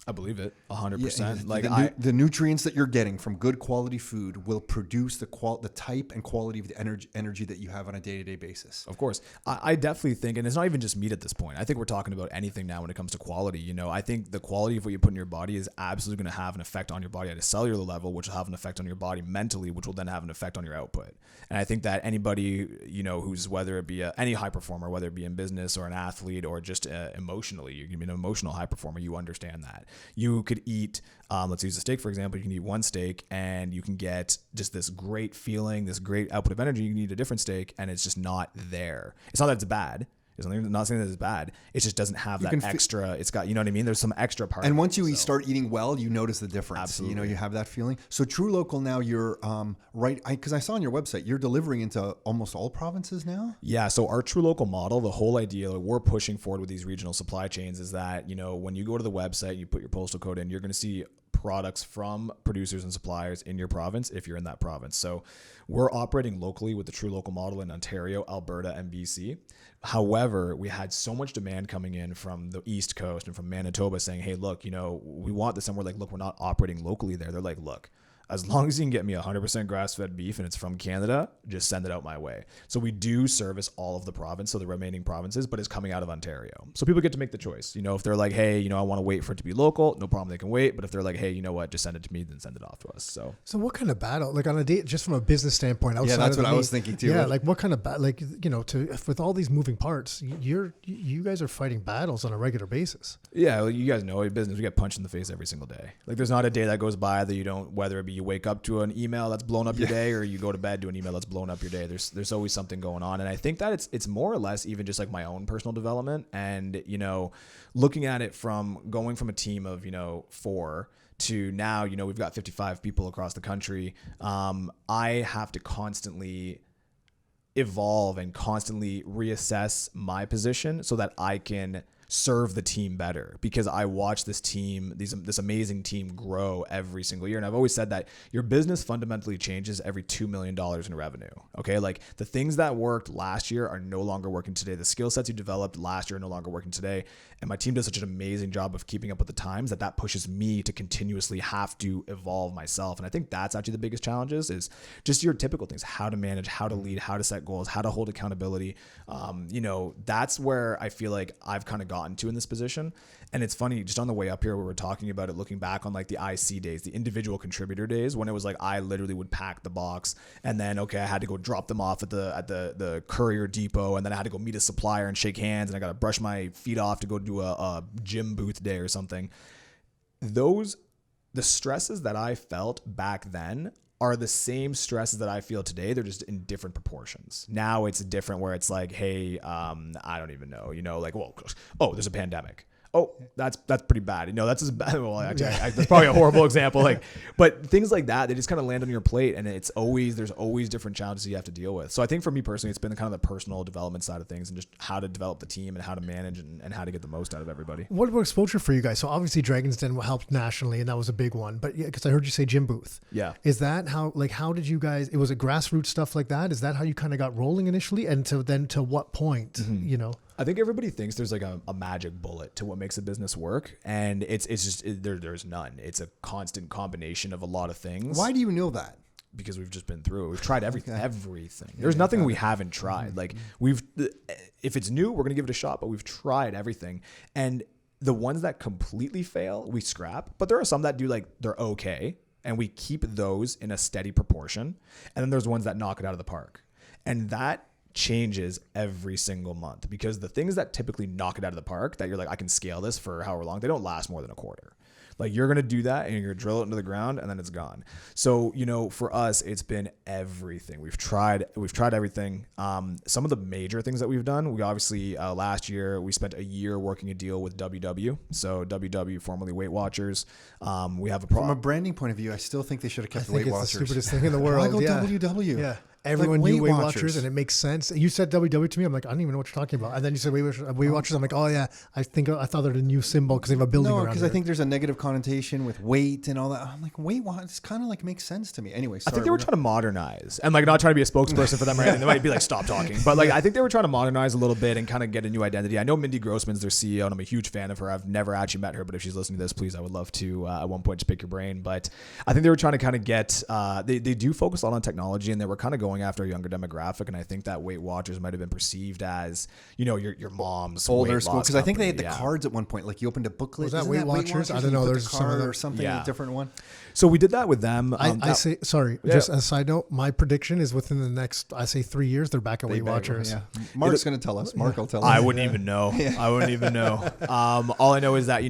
I believe it 100%. The nutrients that you're getting from good quality food will produce the type and quality of the energy that you have on a day-to-day basis. Of course. I definitely think, and it's not even just meat at this point, I think we're talking about anything now when it comes to quality. I think the quality of what you put in your body is absolutely going to have an effect on your body at a cellular level, which will have an effect on your body mentally, which will then have an effect on your output. And I think that anybody, who's, whether it be any high performer, whether it be in business or an athlete or just emotionally, you can be an emotional high performer, you understand that. You could eat, let's use a steak, for example. You can eat one steak and you can get just this great feeling, this great output of energy. You can eat a different steak and it's just not there. It's not that it's bad. I'm not saying that it's bad. It just doesn't have that extra. It's got, you know what I mean? There's some extra part. And once you start eating well, you notice the difference. Absolutely. You have that feeling. So TruLocal now, you're because I saw on your website, you're delivering into almost all provinces now? Yeah. So our TruLocal model, the whole idea we're pushing forward with these regional supply chains is that, when you go to the website, you put your postal code in, you're going to see products from producers and suppliers in your province if you're in that province. So we're operating locally with the TruLocal model in Ontario, Alberta, and BC. However, we had so much demand coming in from the East Coast and from Manitoba saying, hey, look, we want this. And we're like, look, we're not operating locally there. They're like, look, as long as you can get me 100% grass-fed beef and it's from Canada, just send it out my way. So we do service all of the province, so the remaining provinces, but it's coming out of Ontario. So people get to make the choice. If they're like, hey, I want to wait for it to be local, no problem, they can wait. But if they're like, hey, you know what, just send it to me, then send it off to us. So what kind of battle, like on a day, just from a business standpoint, outside that's what I was thinking too. Yeah, like what kind of with all these moving parts, you guys are fighting battles on a regular basis. Yeah, well, you guys know in business, we get punched in the face every single day. Like there's not a day that goes by that you don't, whether it be you wake up to an email that's blown up your day or you go to bed to an email that's blown up your day. There's always something going on. And I think that it's more or less even just like my own personal development and, looking at it from going from a team of, 4 to now, we've got 55 people across the country. I have to constantly evolve and constantly reassess my position so that I can serve the team better, because I watch this team, this amazing team grow every single year. And I've always said that your business fundamentally changes every $2 million in revenue. Okay. Like the things that worked last year are no longer working today. The skill sets you developed last year are no longer working today. And my team does such an amazing job of keeping up with the times that pushes me to continuously have to evolve myself. And I think that's actually the biggest challenges is just your typical things, how to manage, how to lead, how to set goals, how to hold accountability. That's where I feel like I've kind of got gotten to in this position. And it's funny, just on the way up here, we were talking about it, looking back on like the IC days, the individual contributor days, when it was like I literally would pack the box, and then I had to go drop them off at the courier depot, and then I had to go meet a supplier and shake hands, and I got to brush my feet off to go do a gym booth day or something. The stresses that I felt back then are the same stresses that I feel today. They're just in different proportions. Now it's different, where it's like, hey, I don't even know, like, there's a pandemic. Oh, that's pretty bad. That's as bad. Well, actually, that's probably a horrible example. But things like that, they just kind of land on your plate, and there's always different challenges you have to deal with. So I think for me personally, it's been kind of the personal development side of things, and just how to develop the team and how to manage and how to get the most out of everybody. What about exposure for you guys? So obviously Dragon's Den helped nationally, and that was a big one. But because I heard you say gym booth. Yeah. Is that how did you guys? It was a grassroots stuff like that. Is that how you kind of got rolling initially, and to what point? Mm-hmm. I think everybody thinks there's like a magic bullet to what makes a business work, and there's none. It's a constant combination of a lot of things. Why do you know that? Because we've just been through it. We've tried everything. There's nothing we haven't tried. Like if it's new, we're gonna give it a shot. But we've tried everything, and the ones that completely fail, we scrap. But there are some that do, like, they're okay, and we keep those in a steady proportion. And then there's ones that knock it out of the park, and that changes every single month, because the things that typically knock it out of the park, that you're like, I can scale this for however long, they don't last more than a quarter. Like, you're going to do that and you're going to drill it into the ground, and then it's gone. So, for us, it's been everything. We've tried everything. Some of the major things that we've done, we obviously, last year, we spent a year working a deal with WW. So WW, formerly Weight Watchers. We have from a branding point of view, I still think they should have kept the Weight Watchers. It's the stupidest thing in the world. Why go WW? Yeah. Everyone knew Weight Watchers, and it makes sense. You said WW to me. I'm like, I don't even know what you're talking about. And then you said Weight Watchers. I'm like, oh yeah, I thought they're a new symbol because they have a building around it. Because I think there's a negative connotation with weight and all that. I'm like, Weight Watchers kind of like makes sense to me. Anyway, I think they were trying to modernize, and like not trying to be a spokesperson for them or anything. They might be like, stop talking. But like, I think they were trying to modernize a little bit and kind of get a new identity. I know Mindy Grossman's their CEO, and I'm a huge fan of her. I've never actually met her, but if she's listening to this, please, I would love to at one point just pick your brain. But I think they were trying to kind of get. They do focus a lot on technology, and they were kind of going after a younger demographic. And I think that Weight Watchers might have been perceived as, your mom's older school. Because I think they had the cards at one point. Like, you opened a booklet. Was that Weight Watchers? I don't know. There's some or something, a different one. So we did that with them. Just as a side note, my prediction is within the next, 3 years, they're back at Weight Watchers. Yeah. Marc's going to tell us. Marc will tell us. I wouldn't even know. I wouldn't even know. All I know is that,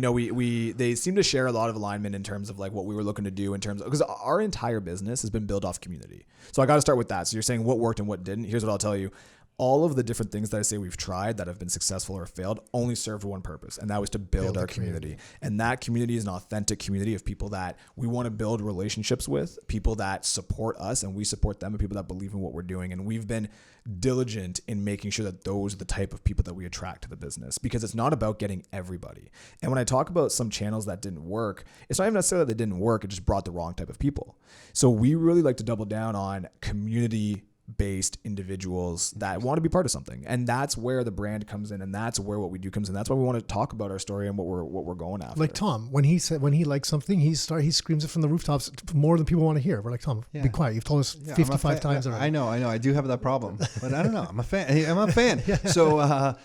they seem to share a lot of alignment in terms of like what we were looking to do in terms of, because our entire business has been built off community. So I got to start with that. So you're saying what worked and what didn't. Here's what I'll tell you. All of the different things that I say we've tried that have been successful or failed only served one purpose, and that was to build our community. And that community is an authentic community of people that we want to build relationships with, people that support us and we support them, and people that believe in what we're doing. And we've been diligent in making sure that those are the type of people that we attract to the business, because it's not about getting everybody. And when I talk about some channels that didn't work, it's not even necessarily that they didn't work, it just brought the wrong type of people. So we really like to double down on community-based individuals that want to be part of something, and that's where the brand comes in, and that's where what we do comes in. That's why we want to talk about our story and what we're going after. Like Tom, when he likes something, he screams it from the rooftops more than people want to hear. We're like, Tom, be quiet. You've told us 55 times already. I know. I do have that problem, but I don't know. I'm a fan. So,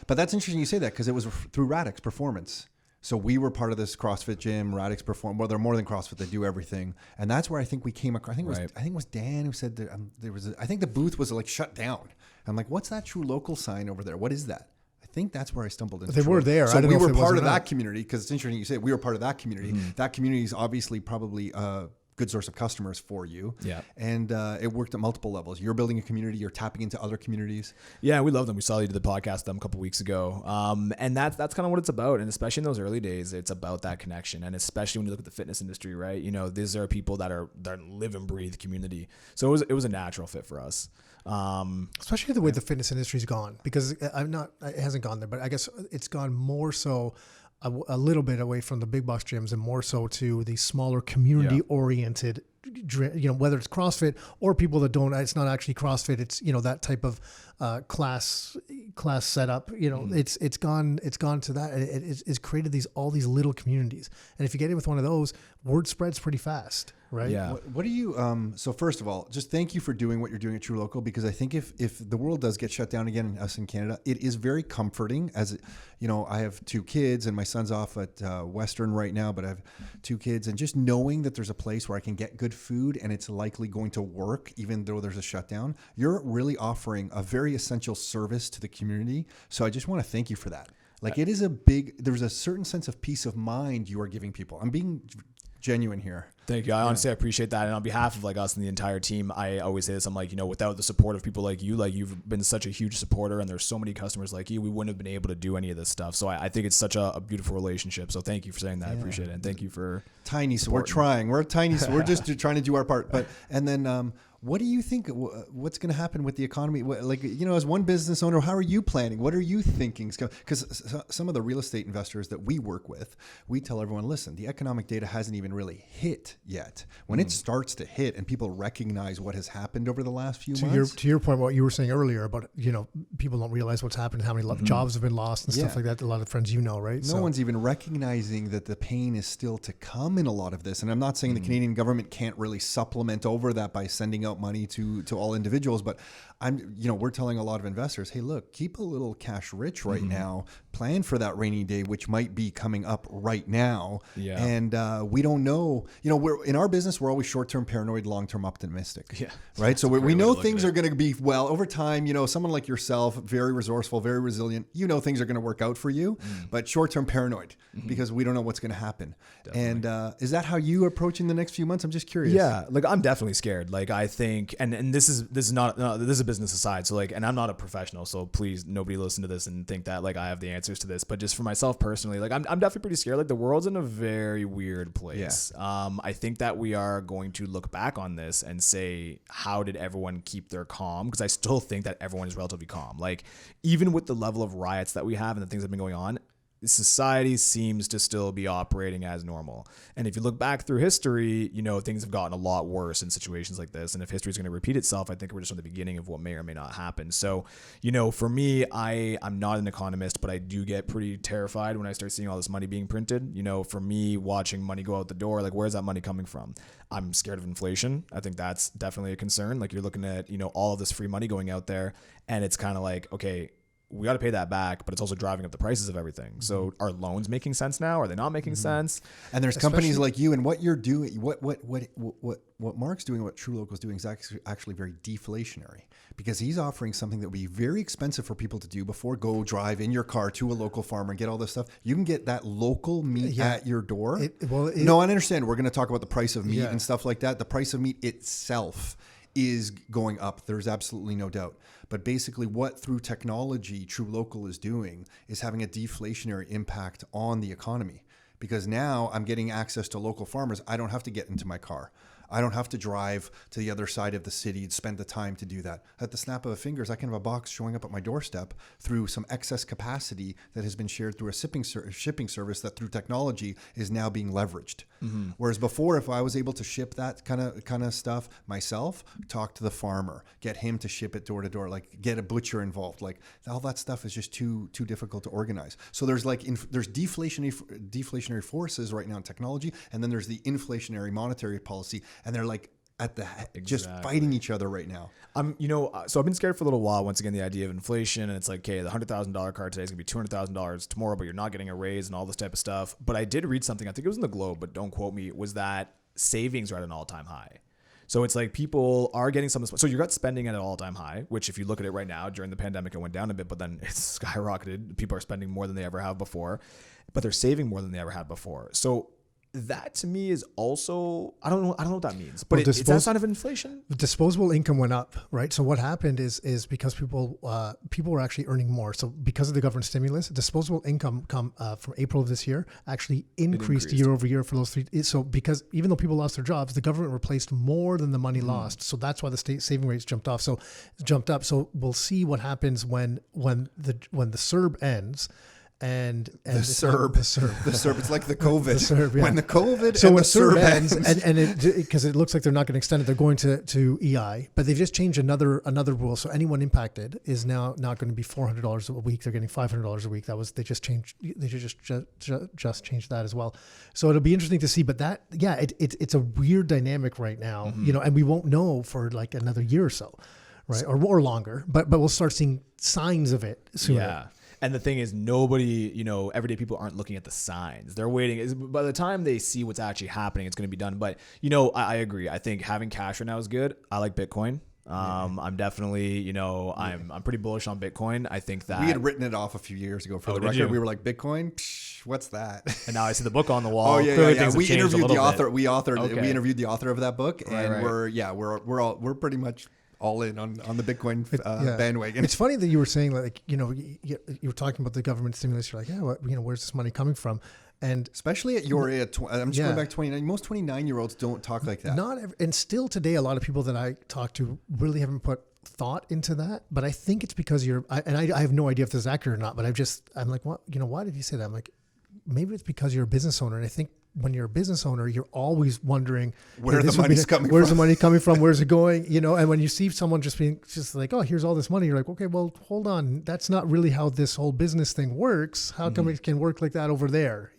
but that's interesting you say that, because it was through Radix Performance. So we were part of this CrossFit gym, Radix Perform. Well, they're more than CrossFit; they do everything, and that's where I think we came across. I think it was Dan who said that there was. I think the booth was like shut down. I'm like, what's that TruLocal sign over there? What is that? I think that's where I stumbled into. They were there. So we were part of that community, because it's interesting you say we were part of that community. Mm-hmm. That community is obviously probably good source of customers for you. Yeah. And it worked at multiple levels. You're building a community, you're tapping into other communities. Yeah, we love them. We saw you did the podcast with them a couple weeks ago. And that's kind of what it's about. And especially in those early days, it's about that connection. And especially when you look at the fitness industry, right? These are people that live and breathe community. So it was a natural fit for us. Especially the way the fitness industry's gone, because it hasn't gone there, but I guess it's gone more so a little bit away from the big box gyms and more so to the smaller community oriented, whether it's CrossFit or people that don't, it's not actually CrossFit. It's, that type of class setup, it's gone to that. It's created all these little communities. And if you get in with one of those, word spreads pretty fast. right? Yeah. What do you, so first of all, just thank you for doing what you're doing at TruLocal, because I think if the world does get shut down again, and us in Canada, it is very comforting. As you know, I have 2 kids and my son's off at Western right now, but I have 2 kids, and just knowing that there's a place where I can get good food and it's likely going to work, even though there's a shutdown, you're really offering a very essential service to the community. So I just want to thank you for that. Like, it is there's a certain sense of peace of mind you are giving people. I'm being genuine here. Thank you. I honestly appreciate that. And on behalf of like us and the entire team, I always say this. I'm like, you know, without the support of people like you've been such a huge supporter, and there's so many customers like you, we wouldn't have been able to do any of this stuff. So I think it's such a beautiful relationship. So thank you for saying that. I appreciate it. And thank you for tiny. So we're trying. We're tiny. So we're just trying to do our part. But, and then, what do you think? What's going to happen with the economy? Like, you know, as one business owner, how are you planning? What are you thinking? Because some of the real estate investors that we work with, we tell everyone, listen, the economic data hasn't even really hit yet. When it starts to hit and people recognize what has happened over the last few months. To your point, what you were saying earlier about, you know, people don't realize what's happened, how many jobs have been lost and stuff like that. A lot of friends, you know, right? No one's even recognizing that the pain is still to come in a lot of this. And I'm not saying the Canadian government can't really supplement over that by sending out money to all individuals, but we're telling a lot of investors, hey, look, keep a little cash rich right now, plan for that rainy day, which might be coming up right now. Yeah. And we don't know, you know, we're in our business, we're always short-term paranoid, long-term optimistic. Yeah. Right. So we know things are going to be, well, over time, you know, someone like yourself, very resourceful, very resilient, you know, things are going to work out for you, but short-term paranoid because we don't know what's going to happen. Definitely. And is that how you are approaching the next few months? I'm just curious. Yeah. Like, I'm definitely scared. Like, I think, and this is a business aside. So like, and I'm not a professional, so please nobody listen to this and think that like I have the answers to this, but just for myself personally, like I'm definitely pretty scared. Like, the world's in a very weird place. Yeah. I think that we are going to look back on this and say, how did everyone keep their calm? Because I still think that everyone is relatively calm. Like, even with the level of riots that we have and the things that have been going on, society seems to still be operating as normal. And if you look back through history, you know, things have gotten a lot worse in situations like this. And if history is going to repeat itself, I think we're just on the beginning of what may or may not happen. So, you know, for me, I'm not an economist, but I do get pretty terrified when I start seeing all this money being printed. You know, for me, watching money go out the door, like, where's that money coming from? I'm scared of inflation. I think that's definitely a concern. Like, you're looking at, you know, all of this free money going out there, and it's kind of like, okay, we got to pay that back, but it's also driving up the prices of everything. So are loans making sense now? Are they not making sense? And there's companies like you, and what you're doing, what Marc's doing, what TruLocal's doing is actually very deflationary, because he's offering something that would be very expensive for people to do before. Go drive in your car to a local farmer and get all this stuff. You can get that local meat at your door. No, I understand. We're going to talk about the price of meat and stuff like that. The price of meat itself is going up. There's absolutely no doubt. But basically what through technology TruLocal is doing is having a deflationary impact on the economy, because now I'm getting access to local farmers. I don't have to get into my car. I don't have to drive to the other side of the city and spend the time to do that. At the snap of a fingers, I can have a box showing up at my doorstep through some excess capacity that has been shared through a shipping service that through technology is now being leveraged. Mm-hmm. Whereas before, if I was able to ship that kind of stuff myself, talk to the farmer, get him to ship it door to door, like get a butcher involved, like all that stuff is just too difficult to organize. So there's there's deflationary forces right now in technology, and then there's the inflationary monetary policy. And they're like at the just fighting each other right now. So I've been scared for a little while. Once again, the idea of inflation, and it's like, okay, the $100,000 car today is gonna be $200,000 tomorrow, but you're not getting a raise and all this type of stuff. But I did read something, I think it was in the Globe, but don't quote me, was that savings are at an all-time high. So it's like people are getting some of this. So you got spending at an all-time high, which if you look at it right now, during the pandemic, it went down a bit, but then it's skyrocketed. People are spending more than they ever have before, but they're saving more than they ever had before. So that to me is also, I don't know what that means, but is that a sign of inflation? Disposable income went up, right? So what happened is because people were actually earning more. So because of the government stimulus, disposable income from April of this year actually increased year over year for those three. So because even though people lost their jobs, the government replaced more than the money lost. So that's why the state saving rates jumped up. So we'll see what happens when the CERB ends. and The it's CERB. the CERB. The CERB. It's like the COVID. The CERB, yeah. When the COVID So and when the CERB ends, ends. and it because it looks like they're not going to extend it, they're going to EI, but they've just changed another rule. So anyone impacted is now not going to be $400 a week. They're getting $500 a week. They just changed that as well. So it'll be interesting to see. But it's a weird dynamic right now, and we won't know for like another year or so, right, or longer. But we'll start seeing signs of it sooner. Yeah. And the thing is, nobody, everyday people aren't looking at the signs. They're waiting. By the time they see what's actually happening, it's going to be done. But, I agree. I think having cash right now is good. I like Bitcoin. I'm definitely, I'm pretty bullish on Bitcoin. I think that We had written it off a few years ago for the did record. you? We were like, Bitcoin? Psh, what's that? and now I see the book on the wall. Oh yeah, Clearly yeah. things have We changed a interviewed the little author. bit. We Okay. interviewed the author of that book, and right. we're pretty much all in on the Bitcoin bandwagon. It's funny that you were saying like, you were talking about the government stimulus. You're like, where's this money coming from? And especially at your age, I'm just Yeah. going back 29. Most 29-year-olds don't talk like that. and still today, a lot of people that I talk to really haven't put thought into that. But I think it's because I have no idea if this is accurate or not, but I'm like, what, why did you say that? I'm like, maybe it's because you're a business owner. And I think when you're a business owner, you're always wondering Where the money's coming Where's from? the money coming from? Where's it going? And when you see someone just like, oh, here's all this money, you're like, okay, well, hold on. That's not really how this whole business thing works. How come it can work like that over there?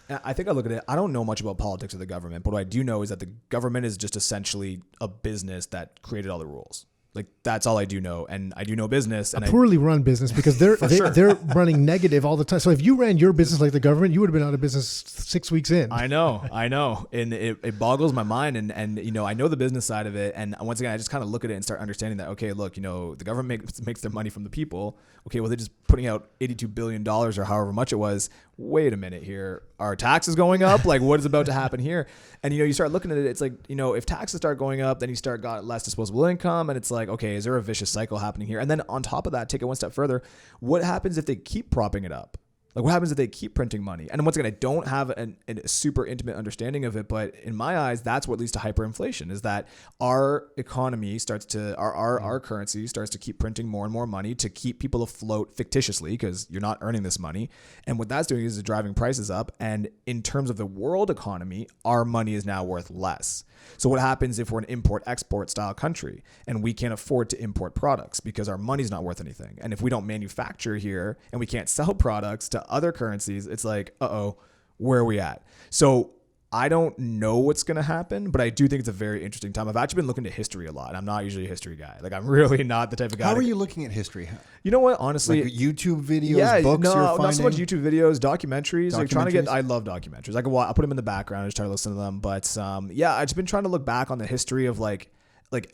I think I look at it. I don't know much about politics or the government, but what I do know is that the government is just essentially a business that created all the rules. Like that's all I do know, and I do know business. And poorly run business because they're running negative all the time. So if you ran your business like the government, you would have been out of business 6 weeks in. I know, and it boggles my mind. And I know the business side of it, and once again, I just kind of look at it and start understanding that okay, look, the government makes their money from the people. Okay, well they're just putting out $82 billion or however much it was. Wait a minute here, are taxes going up? Like what is about to happen here? And you start looking at it, it's like if taxes start going up, then you got less disposable income, and it's like okay, is there a vicious cycle happening here? And then on top of that, take it one step further, what happens if they keep propping it up? Like what happens if they keep printing money? And once again, I don't have a super intimate understanding of it, but in my eyes, that's what leads to hyperinflation is that our economy our currency starts to keep printing more and more money to keep people afloat fictitiously because you're not earning this money. And what that's doing is driving prices up. And in terms of the world economy, our money is now worth less. So what happens if we're an import-export style country and we can't afford to import products because our money's not worth anything? And if we don't manufacture here and we can't sell products to other currencies, it's like, where are we at? So I don't know what's going to happen, but I do think it's a very interesting time. I've actually been looking at history a lot, and I'm not usually a history guy. Like I'm really not the type of guy. How are you looking at history? You know what? Honestly, like YouTube videos, books you're finding? Not so much YouTube videos, documentaries. Like trying to get. I love documentaries. I'll put them in the background and just try to listen to them. But I've just been trying to look back on the history of like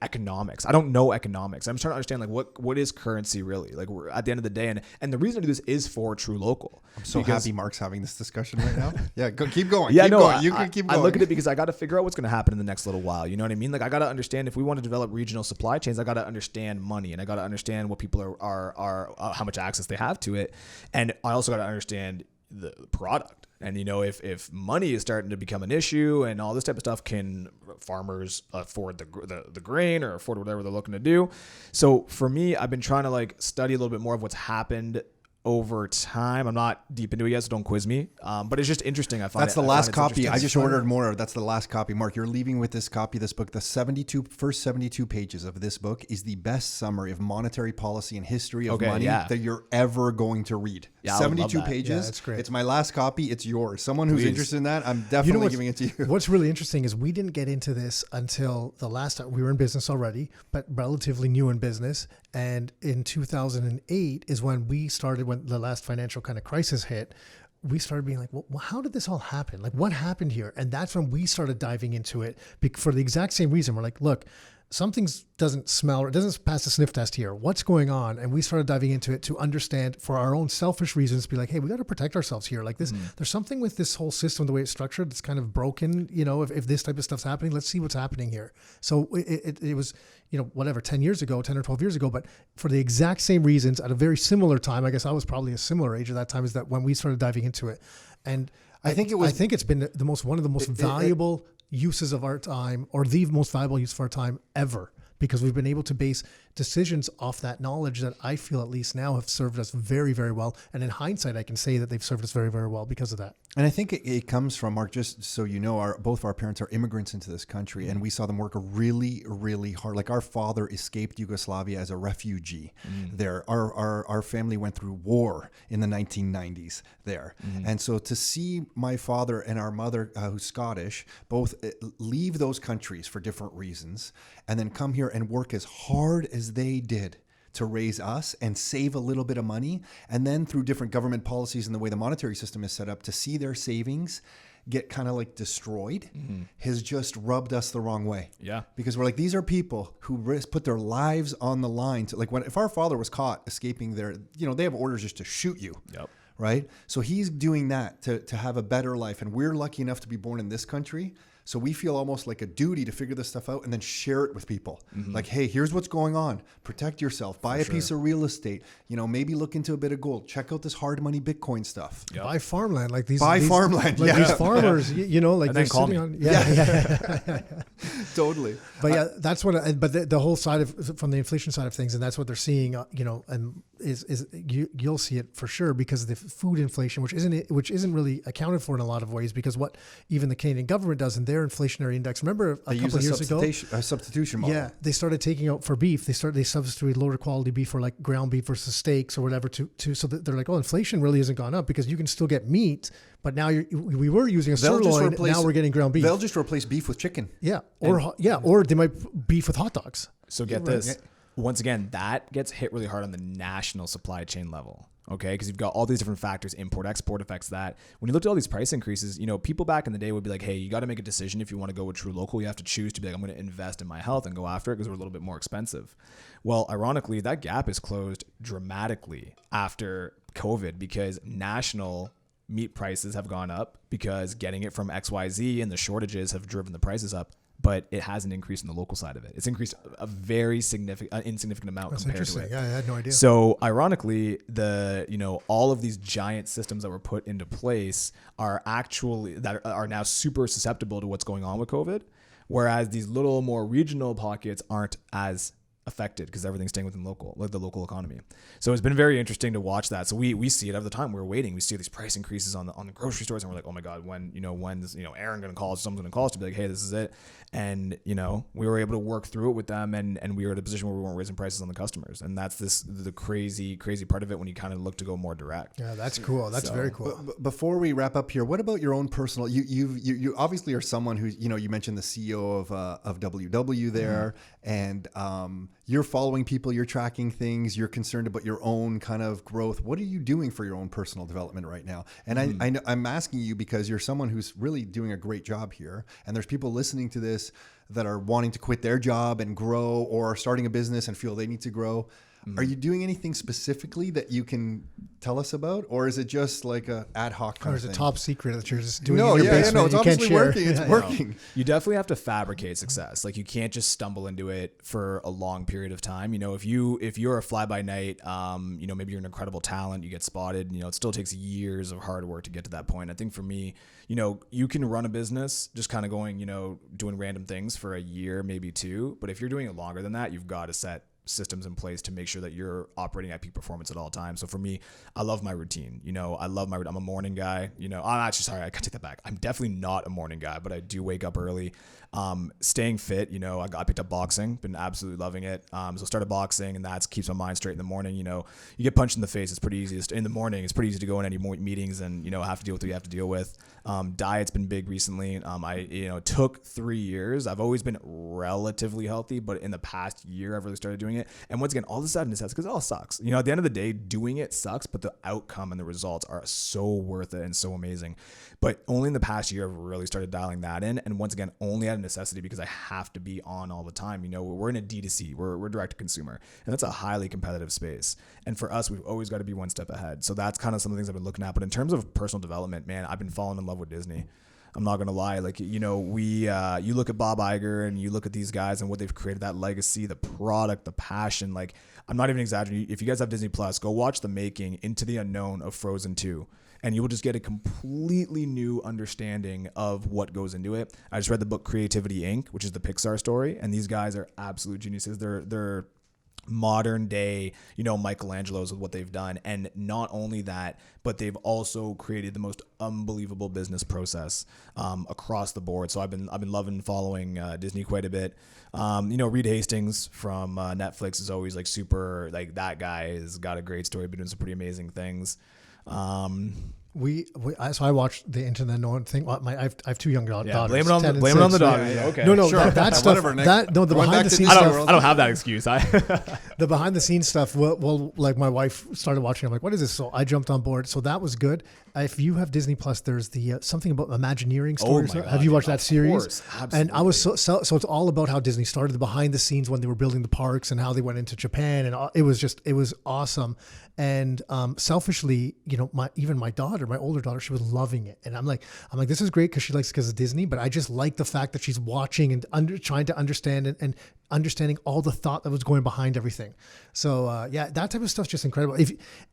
economics. I don't know economics. I'm just trying to understand like what is currency really? Like we're at the end of the day, and the reason to do this is for TruLocal. I'm so happy Marc's having this discussion right now. Yeah, keep going. Yeah, keep no, going. You can keep going. I look at it because I got to figure out what's going to happen in the next little while. You know what I mean? Like I got to understand if we want to develop regional supply chains, I got to understand money, and I got to understand what people are how much access they have to it, and I also got to understand the product. And if money is starting to become an issue and all this type of stuff, can farmers afford the grain or afford whatever they're looking to do? So for me, I've been trying to like study a little bit more of what's happened over time. I'm not deep into it yet, so don't quiz me. But it's just interesting. That's the last copy. I just ordered more. That's the last copy. Marc, you're leaving with this copy, this book. The first 72 pages of this book is the best summary of monetary policy and history of money that you're ever going to read. Yeah, 72 pages. Yeah, that's great. It's my last copy. It's yours. Someone who's interested in that, I'm definitely giving it to you. What's really interesting is we didn't get into this until the last time. We were in business already, but relatively new in business. And in 2008 is when we started, when the last financial kind of crisis hit, we started being like, well, how did this all happen? Like what happened here? And that's when we started diving into it for the exact same reason. We're like, look, something doesn't smell or it doesn't pass the sniff test here. What's going on? And we started diving into it to understand for our own selfish reasons, be like, hey, we got to protect ourselves here. Like this, there's something with this whole system, the way it's structured, that's kind of broken. If this type of stuff's happening, let's see what's happening here. So it was, 10 years ago, 10 or 12 years ago, but for the exact same reasons at a very similar time. I guess I was probably a similar age at that time, is that when we started diving into it. And I think it's been one of the most valuable uses of our time, or the most valuable use of our time ever, because we've been able to base decisions off that knowledge that I feel at least now have served us very, very well. And in hindsight, I can say that they've served us very, very well because of that. And I think it comes from, Mark, just so you know, both of our parents are immigrants into this country, and we saw them work really, really hard. Like our father escaped Yugoslavia as a refugee there. Our family went through war in the 1990s there. And so to see my father and our mother, who's Scottish, both leave those countries for different reasons and then come here and work as hard as they did to raise us and save a little bit of money. And then through different government policies and the way the monetary system is set up, to see their savings get kind of like destroyed has just rubbed us the wrong way. Yeah. Because we're like, these are people who put their lives on the line to, like, if our father was caught escaping there, they have orders just to shoot you. Yep. Right? So he's doing that to have a better life. And we're lucky enough to be born in this country. So we feel almost like a duty to figure this stuff out and then share it with people. Like, hey, here's what's going on. Protect yourself. Buy a piece of real estate. Maybe look into a bit of gold. Check out this hard money Bitcoin stuff. Yep. Buy farmland, like these. Farmland. Like these farmers, like And they're then call sitting me. on. Totally. But yeah, that's what. But the whole side of from the inflation side of things, and that's what they're seeing. And you'll see it for sure because of the food inflation, which isn't really accounted for in a lot of ways, because what even the Canadian government does in their inflationary index. Remember a couple of years ago, a substitution model. yeah, they started taking out for beef. They substituted lower quality beef for like ground beef versus steaks or whatever. So that they're like, oh, inflation really hasn't gone up because you can still get meat, but now we were using a sirloin. Now we're getting ground beef. They'll just replace beef with chicken. Yeah, or they might beef with hot dogs. So get this. Once again, that gets hit really hard on the national supply chain level. Okay, because you've got all these different factors, import, export affects that. When you look at all these price increases, people back in the day would be like, hey, you got to make a decision if you want to go with TruLocal. You have to choose to be like, I'm going to invest in my health and go after it because we're a little bit more expensive. Well, ironically, that gap is closed dramatically after COVID because national meat prices have gone up because getting it from XYZ and the shortages have driven the prices up. But it hasn't increased in the local side of it. It's increased a very insignificant amount. That's compared interesting. to it. Yeah, I had no idea. So ironically, all of these giant systems that were put into place are now super susceptible to what's going on with COVID, whereas these little more regional pockets aren't as affected because everything's staying within the local economy. So it's been very interesting to watch that. So we see it every time we're waiting. We see these price increases on the grocery stores, and we're like, oh my god, when's Aaron gonna call us? Someone's gonna call us to be like, hey, this is it. And we were able to work through it with them, and we were in a position where we weren't raising prices on the customers. And that's the crazy part of it when you kind of look to go more direct. Yeah, that's cool. That's very cool. Before we wrap up here, what about your own personal? You obviously are someone who you mentioned the CEO of WW there, and you're following people, you're tracking things, you're concerned about your own kind of growth. What are you doing for your own personal development right now? And I'm asking you because you're someone who's really doing a great job here, and there's people listening to this that are wanting to quit their job and grow, or are starting a business and feel they need to grow. Are you doing anything specifically that you can tell us about, or is it just like a ad hoc kind of thing? Or is it top secret that you're just doing? No, in your basement it's you can't obviously share? working. It's working. You definitely have to fabricate success. Like you can't just stumble into it for a long period of time. If you're a fly by night, maybe you're an incredible talent, you get spotted. It still takes years of hard work to get to that point. I think for me, you can run a business just kind of going, doing random things for a year, maybe two. But if you're doing it longer than that, you've got to set systems in place to make sure that you're operating at peak performance at all times. So for me, I love my routine. I'm a morning guy. I'm actually sorry, I take that back. I'm definitely not a morning guy, but I do wake up early. Staying fit, I picked up boxing, been absolutely loving it. So started boxing, and that keeps my mind straight in the morning. You get punched in the face, it's pretty easy. In the morning, it's pretty easy to go in any meetings and, have to deal with what you have to deal with. Diet's been big recently. I took 3 years. I've always been relatively healthy, but in the past year, I've really started doing it. And once again, all of a sudden, because it all sucks. At the end of the day, doing it sucks, but the outcome and the results are so worth it and so amazing. But only in the past year, I've really started dialing that in. And once again, only out of necessity because I have to be on all the time. We're in a D2C, we're direct to consumer, and that's a highly competitive space. And for us, we've always got to be one step ahead. So that's kind of some of the things I've been looking at. But in terms of personal development, man, I've been falling in love with Disney. I'm not going to lie. You look at Bob Iger and you look at these guys and what they've created, that legacy, the product, the passion. I'm not even exaggerating. If you guys have Disney Plus, go watch the making Into the Unknown of Frozen 2. And you will just get a completely new understanding of what goes into it. I just read the book Creativity Inc., which is the Pixar story. And these guys are absolute geniuses. They're modern day, Michelangelos with what they've done. And not only that, but they've also created the most unbelievable business process across the board. So I've been loving following Disney quite a bit. Reed Hastings from Netflix is always like super, like that guy has got a great story, been doing some pretty amazing things. So I watched the Internet Known thing. I have two young daughters. Blame it on the daughters. Yeah. Okay. No, Sure. that stuff. Whatever, Nick. The Going behind back the to scenes Disney stuff. I don't have that excuse. The behind the scenes stuff. Well, like my wife started watching. I'm like, what is this? So I jumped on board. So that was good. If you have Disney Plus, there's the something about Imagineering stories. my God, have you watched that of series? course, absolutely. And I was so it's all about how Disney started, the behind the scenes when they were building the parks and how they went into Japan, and it was awesome. And selfishly, my daughter, my older daughter, she was loving it, and I'm like, this is great because she likes it because of Disney, but I just like the fact that she's watching and trying to understand and understanding all the thought that was going behind everything. So that type of stuff's just incredible.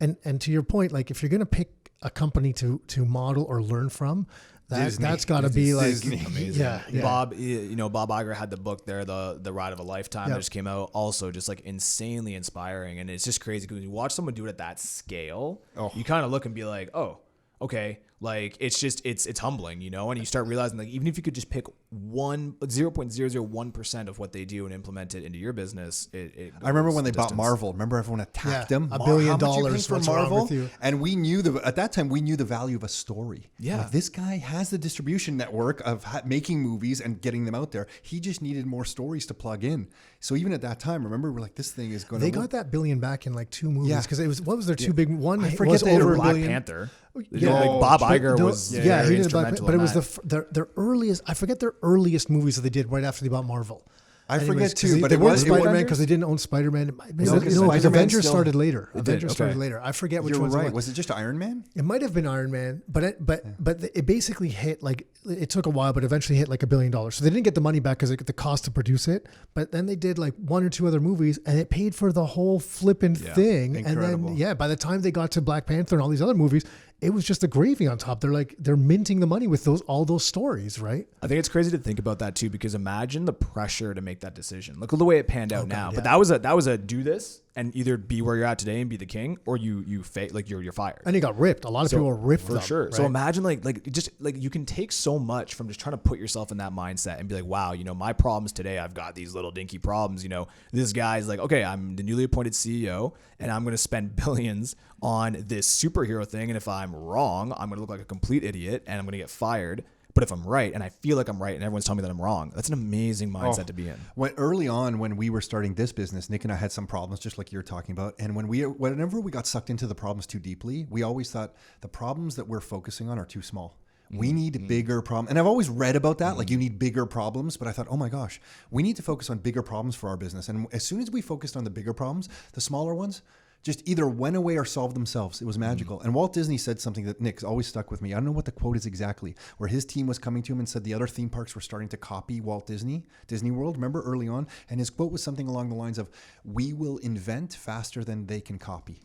And to your point, like if you're gonna pick a company to model or learn from, that's got to be like Disney. yeah. Bob Iger had the book there, the Ride of a Lifetime, that just came out, also just like insanely inspiring. And it's just crazy because when you watch someone do it at that scale, you kind of look and be like, oh, okay, like it's humbling, and you start realizing like even if you could just pick 0.001% of what they do and implement it into your business, I remember when they distance. bought Marvel. Remember everyone attacked them? $1 billion. How much you paying for What's wrong Marvel? with you? And we knew at that time we knew the value of a story. Yeah. Like, this guy has the distribution network of making movies and getting them out there. He just needed more stories to plug in. So even at that time, remember, we're like, this thing is going to. They got that $1 billion back in like 2 movies Yeah. because it was what was their 2 big one? I forget was they had over $1 Black billion. Panther. Yeah. Like Bob But Iger no, was he very did Black instrumental Panther, but it in was that. their earliest. I forget their earliest movies that they did right after they bought Marvel. I forget 'cause too, but they it weren't was Spider-Man Avengers? because they didn't own Spider-Man. No, because because Spider-Man Avengers still- started later. It did, Avengers started okay. later. I forget which You're ones. right. It Was it just Iron Man? It might have been Iron Man, but it basically hit like it took a while, but eventually hit like $1 billion. So they didn't get the money back because the cost to produce it. But then they did like 1 or 2 other movies, and it paid for the whole flippin' thing. Incredible. And then by the time they got to Black Panther and all these other movies, it was just the gravy on top. They're minting the money with all those stories, right? I think it's crazy to think about that too, because imagine the pressure to make that decision. Look at the way it panned out now. God, But that was a do this and either be where you're at today and be the king, or you're fired. And he got ripped. A lot of people were ripped For up, sure. right? So imagine like just like you can take so much from just trying to put yourself in that mindset and be like, wow, my problems today, I've got these little dinky problems. This guy's like, okay, I'm the newly appointed CEO and I'm going to spend billions on this superhero thing. And if I'm wrong, I'm going to look like a complete idiot and I'm going to get fired. But if I'm right and I feel like I'm right and everyone's telling me that I'm wrong, that's an amazing mindset to be in. Early on, when we were starting this business, Nick and I had some problems, just like you're talking about. And whenever we got sucked into the problems too deeply, we always thought the problems that we're focusing on are too small. We need bigger problems. And I've always read about that, like you need bigger problems. But I thought, oh my gosh, we need to focus on bigger problems for our business. And as soon as we focused on the bigger problems, the smaller ones just either went away or solved themselves. It was magical. And Walt Disney said something that Nick's always stuck with me. I don't know what the quote is exactly, where his team was coming to him and said the other theme parks were starting to copy Walt Disney World, remember early on? And his quote was something along the lines of, we will invent faster than they can copy.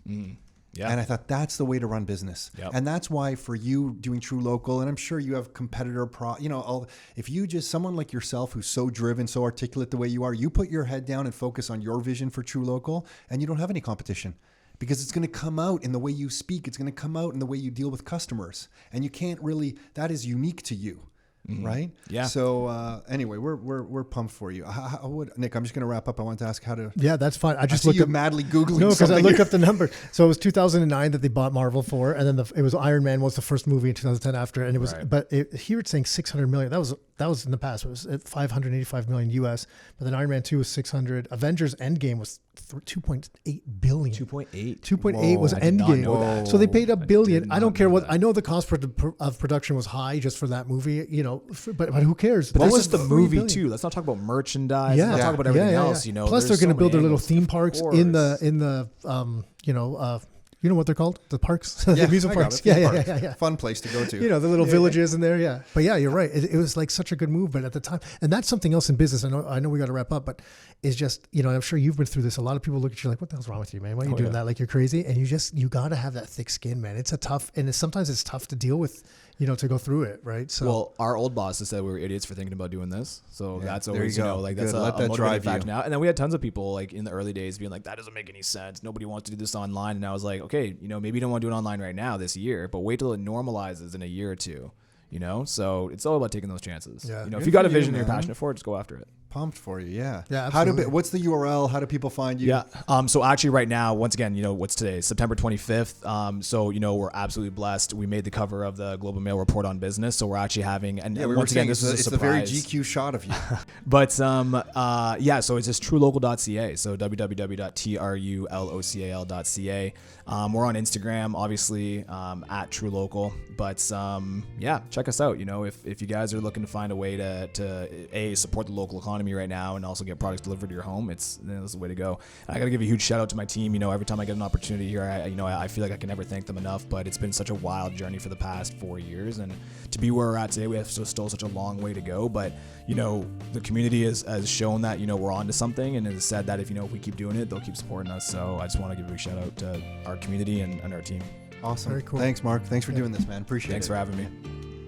Yeah. And I thought that's the way to run business. Yep. And that's why for you doing TruLocal, and I'm sure you have competitor if you just, someone like yourself who's so driven, so articulate the way you are, you put your head down and focus on your vision for TruLocal and you don't have any competition. Because it's going to come out in the way you speak. It's going to come out in the way you deal with customers. And you can't really, that is unique to you. Right? Yeah. So anyway, we're pumped for you. Nick, I'm just going to wrap up. I want to ask how to. Yeah, that's fine. I just see looked you up madly Googling No, because I something looked here. up the number. So it was 2009 that they bought Marvel for, and then it was Iron Man was the first movie in 2010 after, and it was. Right. But here it's saying 600 million. That was in the past. It was at 585 million US. But then Iron Man 2 was 600. Avengers Endgame was 2.8 billion. 2.8. 2.8 was I did not know Endgame. that. So they paid $1 billion. did I don't not care know what. that. I know the cost of production was high just for that movie. But who cares? But That that's was just the $3 movie billion. too. Let's not talk about merchandise. Yeah. Let's not talk about everything else. Plus, there's they're going to so build their many little angles. theme Of parks course. in the You know what they're called? The parks, the amusement I got parks. it. Theme Yeah. parks. Fun place to go to. You know, the little villages in there. Yeah. But yeah, you're right. It was like such a good movement at the time. And that's something else in business. I know we got to wrap up, but it's just, you know, I'm sure you've been through this. A lot of people look at you like, what the hell's wrong with you, man? Why are you doing that? Like you're crazy. And you got to have that thick skin, man. It's sometimes it's tough to deal with, you know, to go through it. Right. So, well, our old boss has said we were idiots for thinking about doing this. So that's always, you go. like that's Good. a Let that motivating drive factor you. now. And then we had tons of people like in the early days being like, that doesn't make any sense. Nobody wants to do this online. And I was like, okay, you know, maybe you don't want to do it online right now this year, but wait till it normalizes in a year or two, you know? So it's all about taking those chances. Yeah. You know, Good if you got a for you, vision and you're man. passionate for it, just go after it. Pumped for you. Yeah. Yeah, absolutely. What's the URL? How do people find you? Yeah. So actually right now, once again, you know, what's today? September 25th. So, you know, we're absolutely blessed. We made the cover of the Globe and Mail Report on Business. So we're actually having, and Yeah, we were once again, saying this is a it's the very surprise. GQ shot of you. But yeah, so it's just TruLocal.ca. So www.trulocal.ca. We're on Instagram, obviously, at TruLocal. But yeah, check us out. You know, if you guys are looking to find a way to support the local economy right now and also get products delivered to your home, this is the way to go. And I got to give a huge shout out to my team. You know, every time I get an opportunity here, I feel like I can never thank them enough. But it's been such a wild journey for the past 4 years, and to be where we're at today, we have still such a long way to go. But you know, the community has shown that, you know, we're on to something, and has said that if we keep doing it, they'll keep supporting us. So I just want to give a big shout out to our community and our team. Awesome. Very cool. Thanks, Mark. Thanks for doing this, man. Appreciate Thanks it. for having me.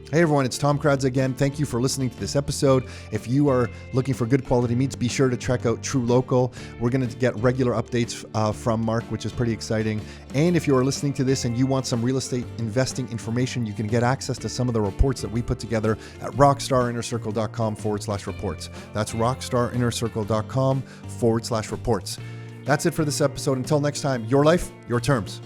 Hey everyone, it's Tom KARADZA again. Thank you for listening to this episode. If you are looking for good quality meats, be sure to check out TruLocal. We're going to get regular updates from Mark, which is pretty exciting. And if you are listening to this and you want some real estate investing information, you can get access to some of the reports that we put together at rockstarinnercircle.com/reports. That's rockstarinnercircle.com/reports. That's it for this episode. Until next time, your life, your terms.